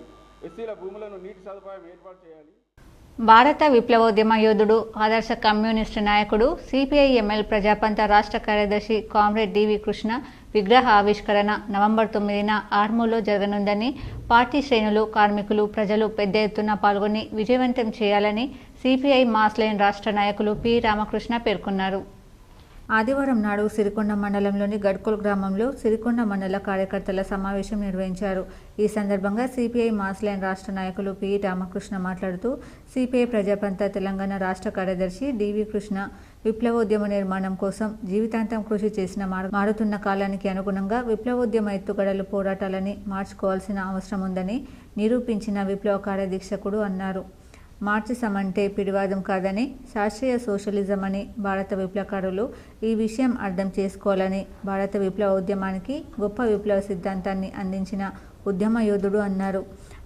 ఎస్సీల భూములను నీటి సదుపాయం ఏర్పాటు చేయాలి. భారత విప్లవోద్యమ యోధుడు, ఆదర్శ కమ్యూనిస్టు నాయకుడు, CPI-ML ప్రజాపంత రాష్ట్ర కార్యదర్శి కామ్రేడ్ DV కృష్ణ విగ్రహ ఆవిష్కరణ నవంబర్ 9న ఆర్మూర్లో జరగనుందని పార్టీ శ్రేణులు, కార్మికులు, ప్రజలు పెద్ద ఎత్తున పాల్గొని విజయవంతం చేయాలని CPI మాస్ లైన్ రాష్ట్ర నాయకులు P. రామకృష్ణ పేర్కొన్నారు. ఆదివారం నాడు సిరికొండ మండలంలోని గడ్కోల్ గ్రామంలో సిరికొండ మండల కార్యకర్తల సమావేశం నిర్వహించారు. ఈ సందర్భంగా CPI మాస్ లైన్ రాష్ట్ర నాయకులు P. రామకృష్ణ మాట్లాడుతూ CPI ప్రజాపంత తెలంగాణ రాష్ట్ర కార్యదర్శి DV కృష్ణ విప్లవోద్యమ నిర్మాణం కోసం జీవితాంతం కృషి చేసిన మారుతున్న కాలానికి అనుగుణంగా విప్లవోద్యమ ఎత్తుగడలు, పోరాటాలని మార్చుకోవాల్సిన అవసరం ఉందని నిరూపించిన విప్లవకార దీక్షకుడు అన్నారు. మార్క్సిజం అంటే పిడివాదం కాదని, శాస్త్రీయ సోషలిజం అని భారత విప్లవకారులు ఈ విషయం అర్థం చేసుకోవాలని, భారత విప్లవ ఉద్యమానికి గొప్ప విప్లవ సిద్ధాంతాన్ని అందించిన ఉద్యమ యోధుడు అన్నారు.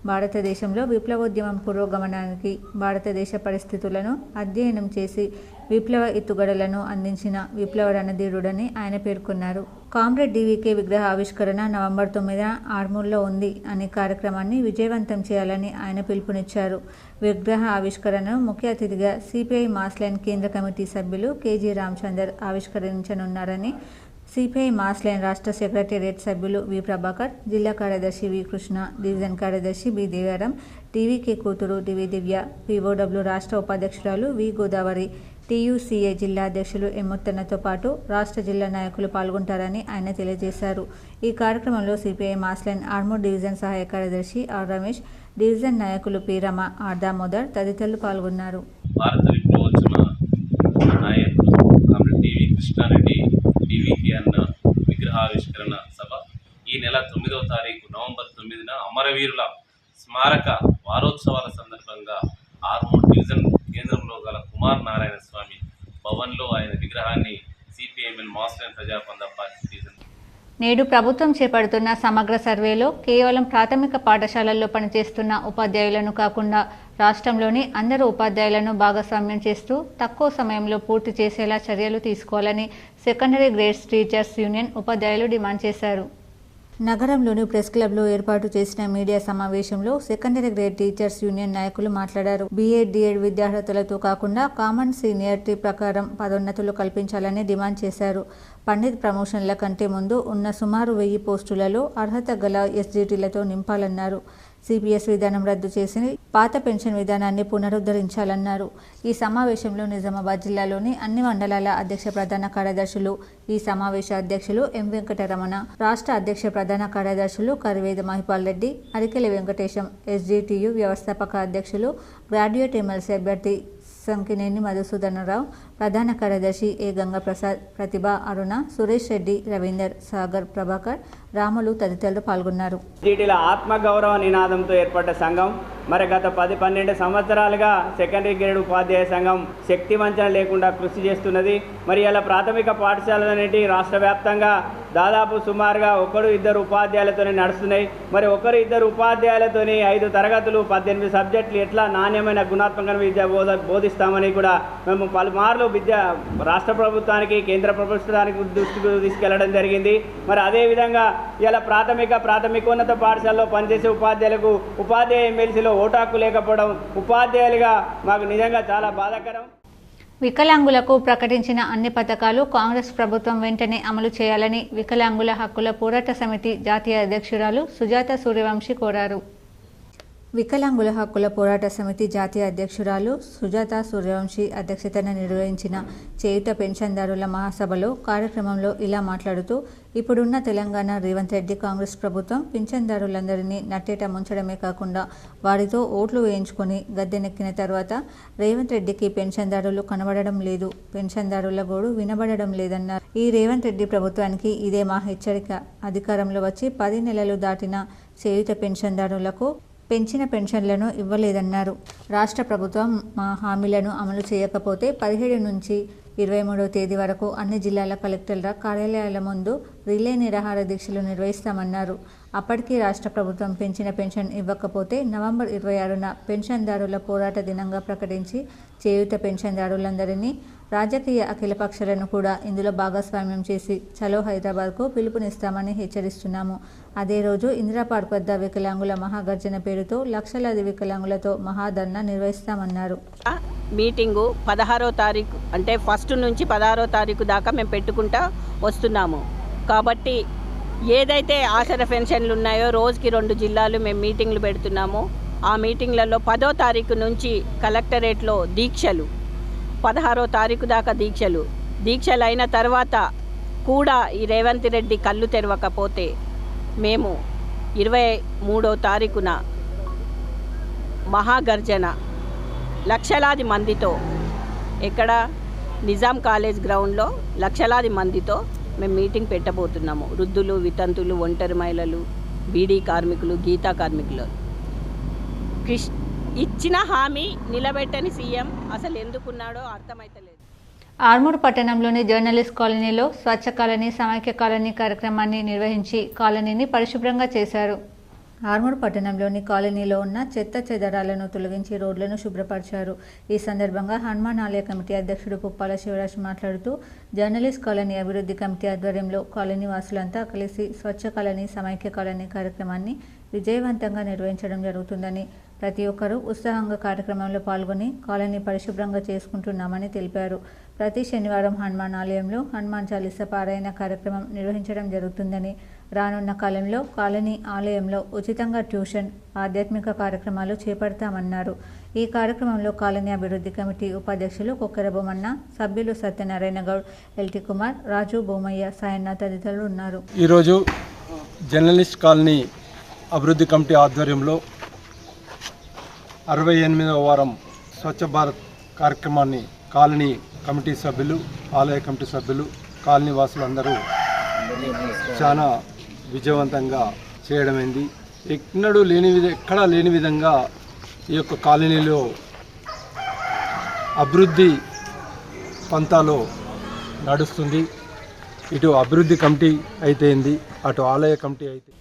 భారతదేశంలో విప్లవోద్యమం పురోగమనానికి భారతదేశ పరిస్థితులను అధ్యయనం చేసి విప్లవ ఎత్తుగడలను అందించిన విప్లవ రణధీరుడని ఆయన పేర్కొన్నారు. కామ్రేడ్ DVK విగ్రహ ఆవిష్కరణ నవంబర్ 9న ఆర్మూర్లో ఉంది అనే కార్యక్రమాన్ని విజయవంతం చేయాలని ఆయన పిలుపునిచ్చారు. విగ్రహ ఆవిష్కరణను ముఖ్య అతిథిగా CPI మాస్ లైన్ కేంద్ర కమిటీ సభ్యులు KG రామచందర్ ఆవిష్కరించనున్నారని CPI మాస్ లైన్ రాష్ట్ర సెక్రటేరియట్ సభ్యులు వి ప్రభాకర్, జిల్లా కార్యదర్శి వి కృష్ణ, డివిజన్ కార్యదర్శి బి దేవారం, DVK కూతురు డివి దివ్య, POW రాష్ట్ర ఉపాధ్యక్షురాలు వి గోదావరి, TUCA జిల్లా అధ్యక్షులు ఎమ్ముత్తన్నతో పాటు రాష్ట్ర జిల్లా నాయకులు పాల్గొంటారని ఆయన తెలియజేశారు. ఈ కార్యక్రమంలో CPI mass line Armoor division సహాయ కార్యదర్శి ఆర్ రమేష్, డివిజన్ నాయకులు పి రమ, ఆర్ దామోదర్ తదితరులు పాల్గొన్నారు. భారత విప్లవోద్యమ నాయకులు కామ్రేడ్ DV కృష్ణారెడ్డి DVK అన్న విగ్రహావిష్కరణ సభ ఈ నెల 9వ తారీఖు నవంబర్ 9న అమరవీరుల స్మారక వారోత్సవాల సందర్భంగా ఆర్మూర్ డివిజన్ కేంద్రంలో గల కుమార్ నారాయణ స్వామి భవన్లో ఆయన విగ్రహాన్ని CPIML mass line ప్రజాపంద party division. నేడు ప్రభుత్వం చేపడుతున్న సమగ్ర సర్వేలో కేవలం ప్రాథమిక పాఠశాలల్లో పనిచేస్తున్న ఉపాధ్యాయులను కాకుండా రాష్ట్రంలోని అందరూ ఉపాధ్యాయులను భాగస్వామ్యం చేస్తూ తక్కువ సమయంలో పూర్తి చేసేలా చర్యలు తీసుకోవాలని సెకండరీ గ్రేడ్స్ టీచర్స్ యూనియన్ ఉపాధ్యాయులు డిమాండ్ చేశారు. నగరంలోని ప్రెస్ క్లబ్లో ఏర్పాటు చేసిన మీడియా సమావేశంలో సెకండరీ గ్రేడ్ టీచర్స్ యూనియన్ నాయకులు మాట్లాడారు. BEd, DEd విద్యార్హతలతో కాకుండా కామన్ సీనియారిటీ ప్రకారం పదోన్నతులు కల్పించాలని డిమాండ్ చేశారు. పండిత్ ప్రమోషన్ల కంటే ముందు ఉన్న సుమారు 1000 పోస్టులలో అర్హత గల SGTలతో నింపాలన్నారు. CPS విధానం రద్దు చేసి పాత పెన్షన్ విధానాన్ని పునరుద్ధరించాలన్నారు. ఈ సమావేశంలో నిజామాబాద్ జిల్లాలోని అన్ని మండలాల అధ్యక్ష ప్రధాన కార్యదర్శులు, ఈ సమావేశ అధ్యక్షులు M వెంకటరమణ, రాష్ట్ర అధ్యక్ష ప్రధాన కార్యదర్శులు కరివేద మహిపాల్ రెడ్డి, అరికెల వెంకటేశం, SGTU వ్యవస్థాపక అధ్యక్షులు, గ్రాడ్యుయేట్ MLC అభ్యర్థి సంకినేని మధుసూదనరావు, ప్రధాన కార్యదర్శి A గంగాప్రసాద్, ప్రతిభ, అరుణ, సురేష్ రెడ్డి, రవీందర్, సాగర్, ప్రభాకర్, రాములు తదితరులు పాల్గొన్నారు. SGTల ఆత్మగౌరవ నినాదంతో ఏర్పడ్డ సంఘం మరి గత 10-12 సంవత్సరాలుగా సెకండరీ గ్రేడ్ ఉపాధ్యాయ సంఘం శక్తి వంచన లేకుండా కృషి చేస్తున్నది. మరి ఇలా ప్రాథమిక పాఠశాలలన్నిటి రాష్ట్ర వ్యాప్తంగా దాదాపు సుమారుగా 1-2 ఉపాధ్యాయులతోనే నడుస్తున్నాయి. మరి 1-2 ఉపాధ్యాయులతోని 5 తరగతులు 18 సబ్జెక్టులు ఎట్లా నాణ్యమైన గుణాత్మక విద్య బోధిస్తామని కూడా మేము పలుమార్లు రాష్ట్ర ప్రభుత్వానికి, కేంద్ర ప్రభుత్వానికి దృష్టికి తీసుకెళ్లడం జరిగింది. మరి అదేవిధంగా ఇలా ప్రాథమికోన్నత పాఠశాలలో పనిచేసే ఉపాధ్యాయులకు ఉపాధ్యాయ ఎమ్మెల్సీలో ఓటాకు లేకపోవడం ఉపాధ్యాయులుగా మాకు నిజంగా చాలా బాధాకరం. వికలాంగులకు ప్రకటించిన అన్ని పథకాలు కాంగ్రెస్ ప్రభుత్వం వెంటనే అమలు చేయాలని వికలాంగుల హక్కుల పోరాట సమితి జాతీయ అధ్యక్షురాలు సుజాత సూర్యవంశి కోరారు. వికలాంగుల హక్కుల పోరాట సమితి జాతీయ అధ్యక్షురాలు సుజాత సూర్యవంశి అధ్యక్షతన నిర్వహించిన చేయుత పెన్షన్దారుల మహాసభలో కార్యక్రమంలో ఇలా మాట్లాడుతూ, ఇప్పుడున్న తెలంగాణ రేవంత్ రెడ్డి కాంగ్రెస్ ప్రభుత్వం పింఛన్దారులందరినీ నట్టేట ముంచడమే కాకుండా వారితో ఓట్లు వేయించుకొని గద్దెనెక్కిన తర్వాత రేవంత్ రెడ్డికి పెన్షన్దారులు కనబడడం లేదు, పెన్షన్దారుల గోడు వినబడడం లేదన్నారు. ఈ రేవంత్ రెడ్డి ప్రభుత్వానికి ఇదే మా హెచ్చరిక. అధికారంలో వచ్చి 10 నెలలు దాటిన చేయుత పెన్షన్దారులకు పెంచిన పెన్షన్లను ఇవ్వలేదన్నారు. రాష్ట్ర ప్రభుత్వం మా హామీలను అమలు చేయకపోతే 17 నుంచి 23వ తేదీ వరకు అన్ని జిల్లాల కలెక్టర్ల కార్యాలయాల ముందు రిలే నిరాహార దీక్షలు నిర్వహిస్తామన్నారు. అప్పటికీ రాష్ట్ర ప్రభుత్వం పెంచిన పెన్షన్ ఇవ్వకపోతే నవంబర్ 26న పెన్షన్దారుల పోరాట దినంగా ప్రకటించి చేయూత పెన్షన్దారులందరినీ, రాజకీయ అఖిలపక్షాలను కూడా ఇందులో భాగస్వామ్యం చేసి చలో హైదరాబాద్కు పిలుపునిస్తామని హెచ్చరిస్తున్నాము. అదే రోజు ఇందిరా పార్క్ వద్ద వికలాంగుల మహాగర్జన పేరుతో లక్షలాది వికలాంగులతో మహాధర్నా నిర్వహిస్తామన్నారు. మీటింగు 16వ తారీఖు అంటే ఫస్ట్ నుంచి 16వ తారీఖు దాకా మేము పెట్టుకుంటా వస్తున్నాము. కాబట్టి ఏదైతే ఆసర పెన్షన్లు ఉన్నాయో రోజుకి 2 జిల్లాలు మేము మీటింగ్లు పెడుతున్నాము. ఆ మీటింగ్లలో 10వ తారీఖు నుంచి కలెక్టరేట్లో దీక్షలు, 16వ తారీఖు దాకా దీక్షలు అయిన తర్వాత కూడా ఈ రేవంత్ రెడ్డి కళ్ళు తెరవకపోతే మేము 23వ తారీఖున మహాగర్జన లక్షలాది మందితో ఇక్కడ నిజాం కాలేజ్ గ్రౌండ్లో లక్షలాది మందితో మేము మీటింగ్ పెట్టబోతున్నాము. వృద్ధులు, వితంతులు, ఒంటరి మహిళలు, బీడీ కార్మికులు, గీతా కార్మికులు. ఇచ్చిన హామీ నిలబెట్టని సీఎం అసలు ఎందుకున్నాడో అర్థమైతలేదు. ఆర్మూర్ పట్టణంలోని జర్నలిస్ట్ కాలనీలో స్వచ్ఛ కాలనీ, సమైక్య కాలనీ కార్యక్రమాన్ని నిర్వహించి కాలనీని పరిశుభ్రంగా చేశారు. ఆర్మూర్ పట్టణంలోని కాలనీలో ఉన్న చెత్త చెదరాలను తొలగించి రోడ్లను శుభ్రపరిచారు. ఈ సందర్భంగా హనుమాన్ ఆలయ కమిటీ అధ్యక్షుడు పుప్పాల శివరాజ్ మాట్లాడుతూ జర్నలిస్ట్ కాలనీ అభివృద్ధి కమిటీ ఆధ్వర్యంలో కాలనీ వాసులంతా కలిసి స్వచ్ఛ కాలనీ సమైక్య కాలనీ కార్యక్రమాన్ని విజయవంతంగా నిర్వహించడం జరుగుతుందని, ప్రతి ఒక్కరూ ఉత్సాహంగా కార్యక్రమంలో పాల్గొని కాలనీ పరిశుభ్రంగా చేసుకుంటున్నామని తెలిపారు. ప్రతి శనివారం హనుమాన్ ఆలయంలో హనుమాన్ చాలీసా పారాయణ కార్యక్రమం నిర్వహించడం జరుగుతుందని, రానున్న కాలంలో కాలనీ ఆలయంలో ఉచితంగా ట్యూషన్, ఆధ్యాత్మిక కార్యక్రమాలు చేపడతామన్నారు. ఈ కార్యక్రమంలో కాలనీ అభివృద్ధి కమిటీ ఉపాధ్యక్షులు కొక్కెర బొమ్మన్న, సభ్యులు సత్యనారాయణ గౌడ్, ఎల్టీ కుమార్, రాజు, బొమ్మయ్య, సాయన్న తదితరులు ఉన్నారు. ఈరోజు జర్నలిస్ట్ కాలనీ అభివృద్ధి కమిటీ ఆధ్వర్యంలో 68వ వారం స్వచ్ఛ భారత్ కార్యక్రమాన్ని కాలనీ కమిటీ సభ్యులు, ఆలయ కమిటీ సభ్యులు, కాలనీ వాసులందరూ చాలా విజయవంతంగా చేయడమైంది. ఎక్కడా లేని విధంగా ఈ యొక్క కాలనీలో అభివృద్ధి పంతాలో నడుస్తుంది. ఇటు అభివృద్ధి కమిటీ అయితేంది, అటు ఆలయ కమిటీ అయితే.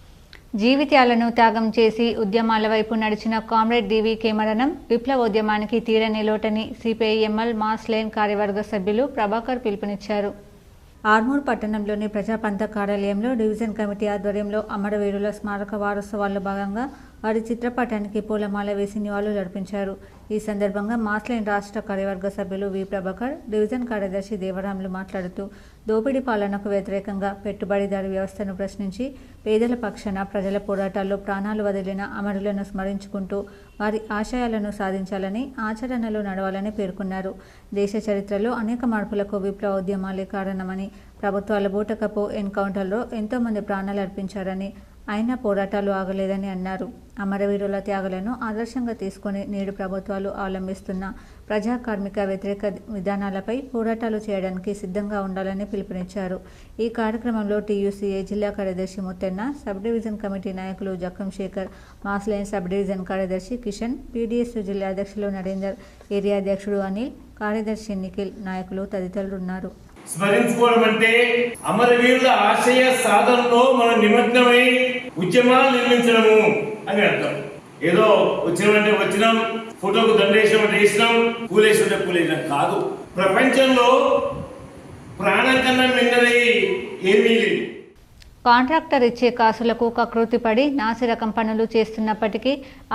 జీవితాలను త్యాగం చేసి ఉద్యమాల వైపు నడిచిన కామ్రేడ్ DVK మరణం విప్లవోద్యమానికి తీరని లోటని CPI-ML మాస్ లేన్ కార్యవర్గ సభ్యులు ప్రభాకర్ పిలుపునిచ్చారు. ఆర్మూర్ పట్టణంలోని ప్రజాపంత కార్యాలయంలో డివిజన్ కమిటీ ఆధ్వర్యంలో అమరవీరుల స్మారక వారోత్సవాల్లో భాగంగా వారి చిత్రపటానికి పూలమాల వేసి నివాళులు అర్పించారు. ఈ సందర్భంగా మాస్లైన్ రాష్ట్ర కార్యవర్గ సభ్యులు వి ప్రభాకర్, డివిజన్ కార్యదర్శి దేవరాములు మాట్లాడుతూ దోపిడీ పాలనకు వ్యతిరేకంగా పెట్టుబడిదారీ వ్యవస్థను ప్రశ్నించి పేదల పక్షాన ప్రజల పోరాటాల్లో ప్రాణాలు వదిలిన అమరులను స్మరించుకుంటూ వారి ఆశయాలను సాధించాలని, ఆచరణలో నడవాలని పేర్కొన్నారు. దేశ చరిత్రలో అనేక మార్పులకు విప్లవోద్యమాలే కారణమని, ప్రభుత్వాల బూటకపు ఎన్కౌంటర్లో ఎంతోమంది ప్రాణాలు అర్పించారని, అయినా పోరాటాలు ఆగలేదని అన్నారు. అమరవీరుల త్యాగాలను ఆదర్శంగా తీసుకుని నేడు ప్రభుత్వాలు అవలంబిస్తున్న ప్రజా కార్మిక వ్యతిరేక విధానాలపై పోరాటాలు చేయడానికి సిద్ధంగా ఉండాలని పిలుపునిచ్చారు. ఈ కార్యక్రమంలో TUCA జిల్లా కార్యదర్శి ముత్తెన్న, సబ్ డివిజన్ కమిటీ నాయకులు Jakkam Shekhar, mass line sub division కార్యదర్శి కిషన్, PDS జిల్లా అధ్యక్షులు నరేందర్, ఏరియా అధ్యక్షుడు అనిల్, కార్యదర్శి నిఖిల్, నాయకులు తదితరులు ఉన్నారు. స్మరించుకోవడం అంటే అమరవీరుల ఆశయ సాధనలో మనం నిమగ్నమై ఉద్యమాలు నిర్మించడము అని అర్థం. ఏదో వచ్చినామంటే వచ్చినాం, ఫోటోకు దండేసామంటే వేసినాం, పూలేసుంటే పూలేసినాం కాదు. ప్రపంచంలో ప్రాణం కన్నా మిన్నది ఏమీ లేదు. కాంట్రాక్టర్ ఇచ్చే కాసులకు కకృతిపడి నాసిరకం పనులు చేస్తున్నప్పటికీ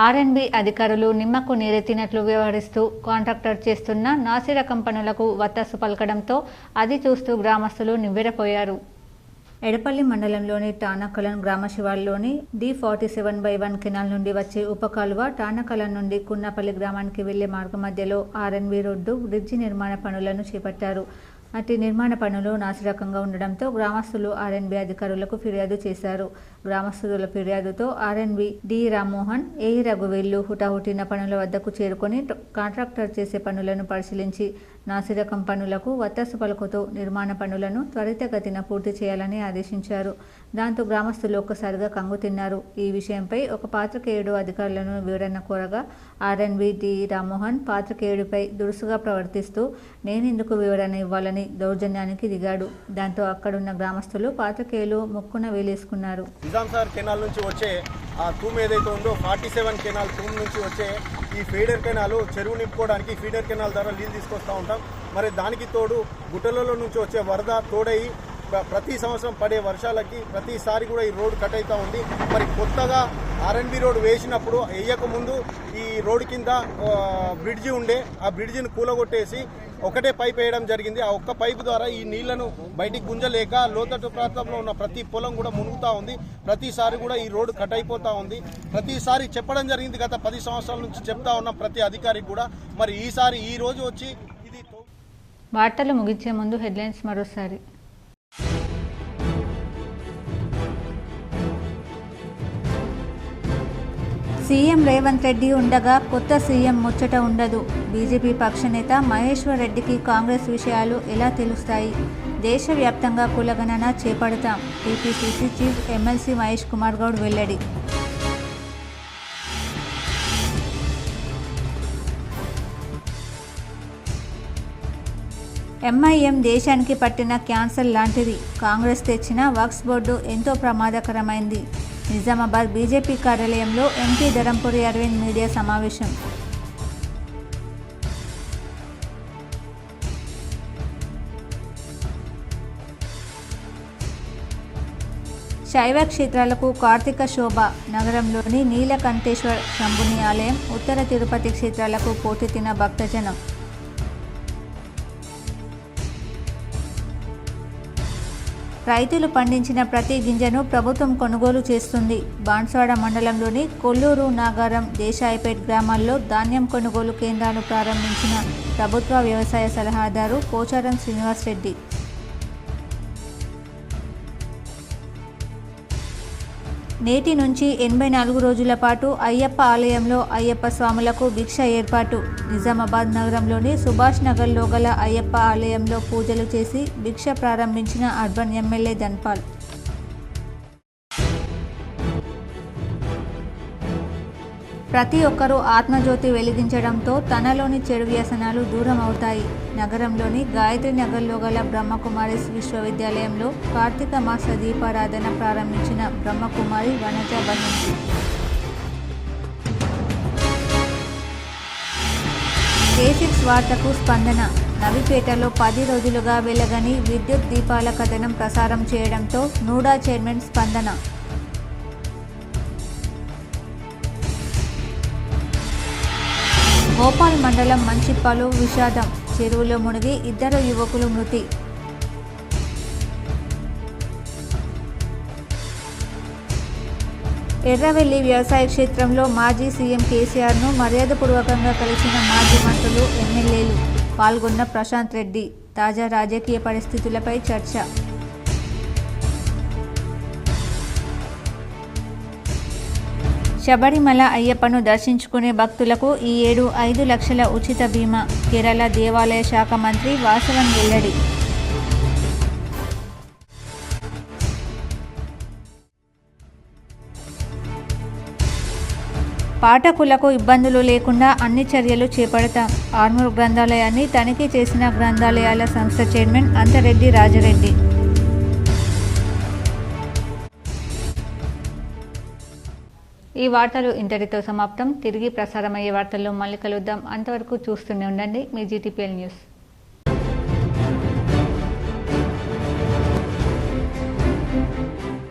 R&B అధికారులు నిమ్మకు నీరెత్తినట్లు వ్యవహరిస్తూ కాంట్రాక్టర్ చేస్తున్న నాసిరకం పనులకు వత్తాసు పలకడంతో అది చూస్తూ గ్రామస్తులు నివ్వెరపోయారు. ఎడపల్లి మండలంలోని టానకలన్ గ్రామ శివార్లోని D47/1 కెనాల్ నుండి వచ్చే ఉపకాలువ టానకలన్ నుండి కున్నపల్లి గ్రామానికి వెళ్లే మార్గ మధ్యలో R&B రోడ్డు బ్రిడ్జి నిర్మాణ పనులను చేపట్టారు. అటు నిర్మాణ పనులు నాసిరకంగా ఉండడంతో గ్రామస్తులు R&B అధికారులకు ఫిర్యాదు చేశారు. గ్రామస్తుల ఫిర్యాదుతో R&B D రామ్మోహన్, A రఘువేళ్లు హుటాహుటిన పనుల వద్దకు చేరుకొని కాంట్రాక్టర్ చేసే పనులను పరిశీలించి నాసిరకం పనులకు వత్తాసు పలుకుతూ నిర్మాణ పనులను త్వరితగతిన పూర్తి చేయాలని ఆదేశించారు. దాంతో గ్రామస్తులు ఒక్కసారిగా కంగుతిన్నారు. ఈ విషయంపై ఒక పాత్రికేయుడు అధికారులను వివరణ కోరగా R&B D రామ్మోహన్ పాత్రికేయుడిపై దురుసుగా ప్రవర్తిస్తూ నేనెందుకు వివరణ ఇవ్వాలని దౌర్జన్యానికి దిగాడు. దాంతో అక్కడున్న గ్రామస్తులు పాత్రికేయులు ముక్కున వేలేసుకున్నారు. నిజాంసాగర్ కెనాల్ నుంచి వచ్చే ఆ తూమ్ ఏదైతే ఉందో 47 కెనాల్ తూమ్ నుంచి వచ్చే ఈ ఫీడర్ కెనాల్ చెరువు నింపుకోవడానికి ఫీడర్ కెనాల్ ద్వారా నీళ్ళు తీసుకొస్తూ ఉంటాం. మరి దానికి తోడు గుట్టలలో నుంచి వచ్చే వరద తోడై ప్రతి సంవత్సరం పడే వర్షాలకి ప్రతిసారి కూడా ఈ రోడ్డు కట్ అవుతూ ఉంది. మరి కొత్తగా R&B రోడ్డు వేసినప్పుడు వేయకముందు ఈ రోడ్డు కింద బ్రిడ్జి ఉండే ఆ బ్రిడ్జిని కూలగొట్టేసి ఒకటే పైప్ వేయడం జరిగింది. ఆ ఒక్క పైపు ద్వారా ఈ నీళ్లను బయటికి గుంజలేక లోతట్టు ప్రాంతంలో ఉన్న ప్రతి పొలం కూడా మునుగుతూ ఉంది. ప్రతిసారి కూడా ఈ రోడ్డు కట్ అయిపోతూ ఉంది. ప్రతిసారి చెప్పడం జరిగింది, గత 10 సంవత్సరాల నుంచి చెప్తా ఉన్నాం ప్రతి అధికారికి కూడా. మరి ఈసారి ఈ రోజు వచ్చి ఇది వార్తలు ముగించే ముందు హెడ్లైన్స్ మరోసారి. సీఎం రేవంత్ రెడ్డి ఉండగా కొత్త సీఎం ముచ్చట ఉండదు. బీజేపీ పక్షనేత మహేశ్వర్ రెడ్డికి కాంగ్రెస్ విషయాలు ఎలా తెలుస్తాయి? దేశవ్యాప్తంగా కులగణన చేపడతాం. TPCC chief MLC Mahesh Kumar Goud వెల్లడి. ఎంఐఎం దేశానికి పట్టిన క్యాన్సర్ లాంటిది. కాంగ్రెస్ తెచ్చిన వక్ఫ్ బోర్డు ఎంతో ప్రమాదకరమైంది. నిజామాబాద్ బీజేపీ కార్యాలయంలో ఎంపీ ధరంపూరి అరవింద్ మీడియా సమావేశం. శైవ క్షేత్రాలకు కార్తీక శోభ. నగరంలోని నీలకంఠేశ్వర శంభుని ఆలయం, ఉత్తర తిరుపతి క్షేత్రాలకు పోటెత్తిన భక్తజనం. రైతులు పండించిన ప్రతి గింజను ప్రభుత్వం కొనుగోలు చేస్తుంది. బాన్స్వాడ మండలంలోని కొల్లూరు, నాగారం, దేశాయిపేట్ గ్రామాల్లో ధాన్యం కొనుగోలు కేంద్రాలు ప్రారంభించిన ప్రభుత్వ వ్యవసాయ సలహాదారు పోచారం శ్రీనివాసరెడ్డి. నేటి నుంచి 84 రోజుల పాటు అయ్యప్ప ఆలయంలో అయ్యప్ప స్వాములకు భిక్ష ఏర్పాటు. నిజామాబాద్ నగరంలోని సుభాష్ నగర్లో గల అయ్యప్ప ఆలయంలో పూజలు చేసి భిక్ష ప్రారంభించిన అర్బన్ ఎమ్మెల్యే ధన్పాల్. ప్రతి ఒక్కరూ ఆత్మజ్యోతి వెలిగించడంతో తనలోని చెడు వ్యసనాలు దూరం అవుతాయి. నగరంలోని గాయత్రి నగర్లో గల బ్రహ్మకుమారిస్ విశ్వవిద్యాలయంలో కార్తీక మాస దీపారాధన ప్రారంభించిన బ్రహ్మకుమారి వనజ బహించి. K6 వార్తకు స్పందన. నవిపేటలో 10 రోజులుగా వెలగని విద్యుత్ దీపాల కథనం ప్రసారం చేయడంతో నూడా చైర్మన్ స్పందన. భోపాల్ మండలం మంచిప్పలో విషాదం. చెరువులో మునిగి 2 యువకులు మృతి. ఎర్రవెల్లి వ్యవసాయ క్షేత్రంలో మాజీ సీఎం కేసీఆర్ను మర్యాదపూర్వకంగా కలిసిన మాజీ మంత్రులు, ఎమ్మెల్యేలు. పాల్గొన్న ప్రశాంత్ రెడ్డి. తాజా రాజకీయ పరిస్థితులపై చర్చ. శబరిమల అయ్యప్పను దర్శించుకునే భక్తులకు ఈ ఏడు 5 లక్షల ఉచిత బీమా. కేరళ దేవాలయ శాఖ మంత్రి వాసవన్ వెల్లడి. పాఠకులకు ఇబ్బందులు లేకుండా అన్ని చర్యలు చేపడతాం. ఆర్మూర్ గ్రంథాలయాన్ని తనిఖీ చేసిన గ్రంథాలయాల సంస్థ చైర్మన్ అంతరెడ్డి రాజరెడ్డి. ఈ వార్తలు ఇంతటితో సమాప్తం. తిరిగి ప్రసారమయ్యే వార్తల్లో మళ్ళీ కలుద్దాం. అంతవరకు చూస్తూనే ఉండండి మీ GTPL న్యూస్.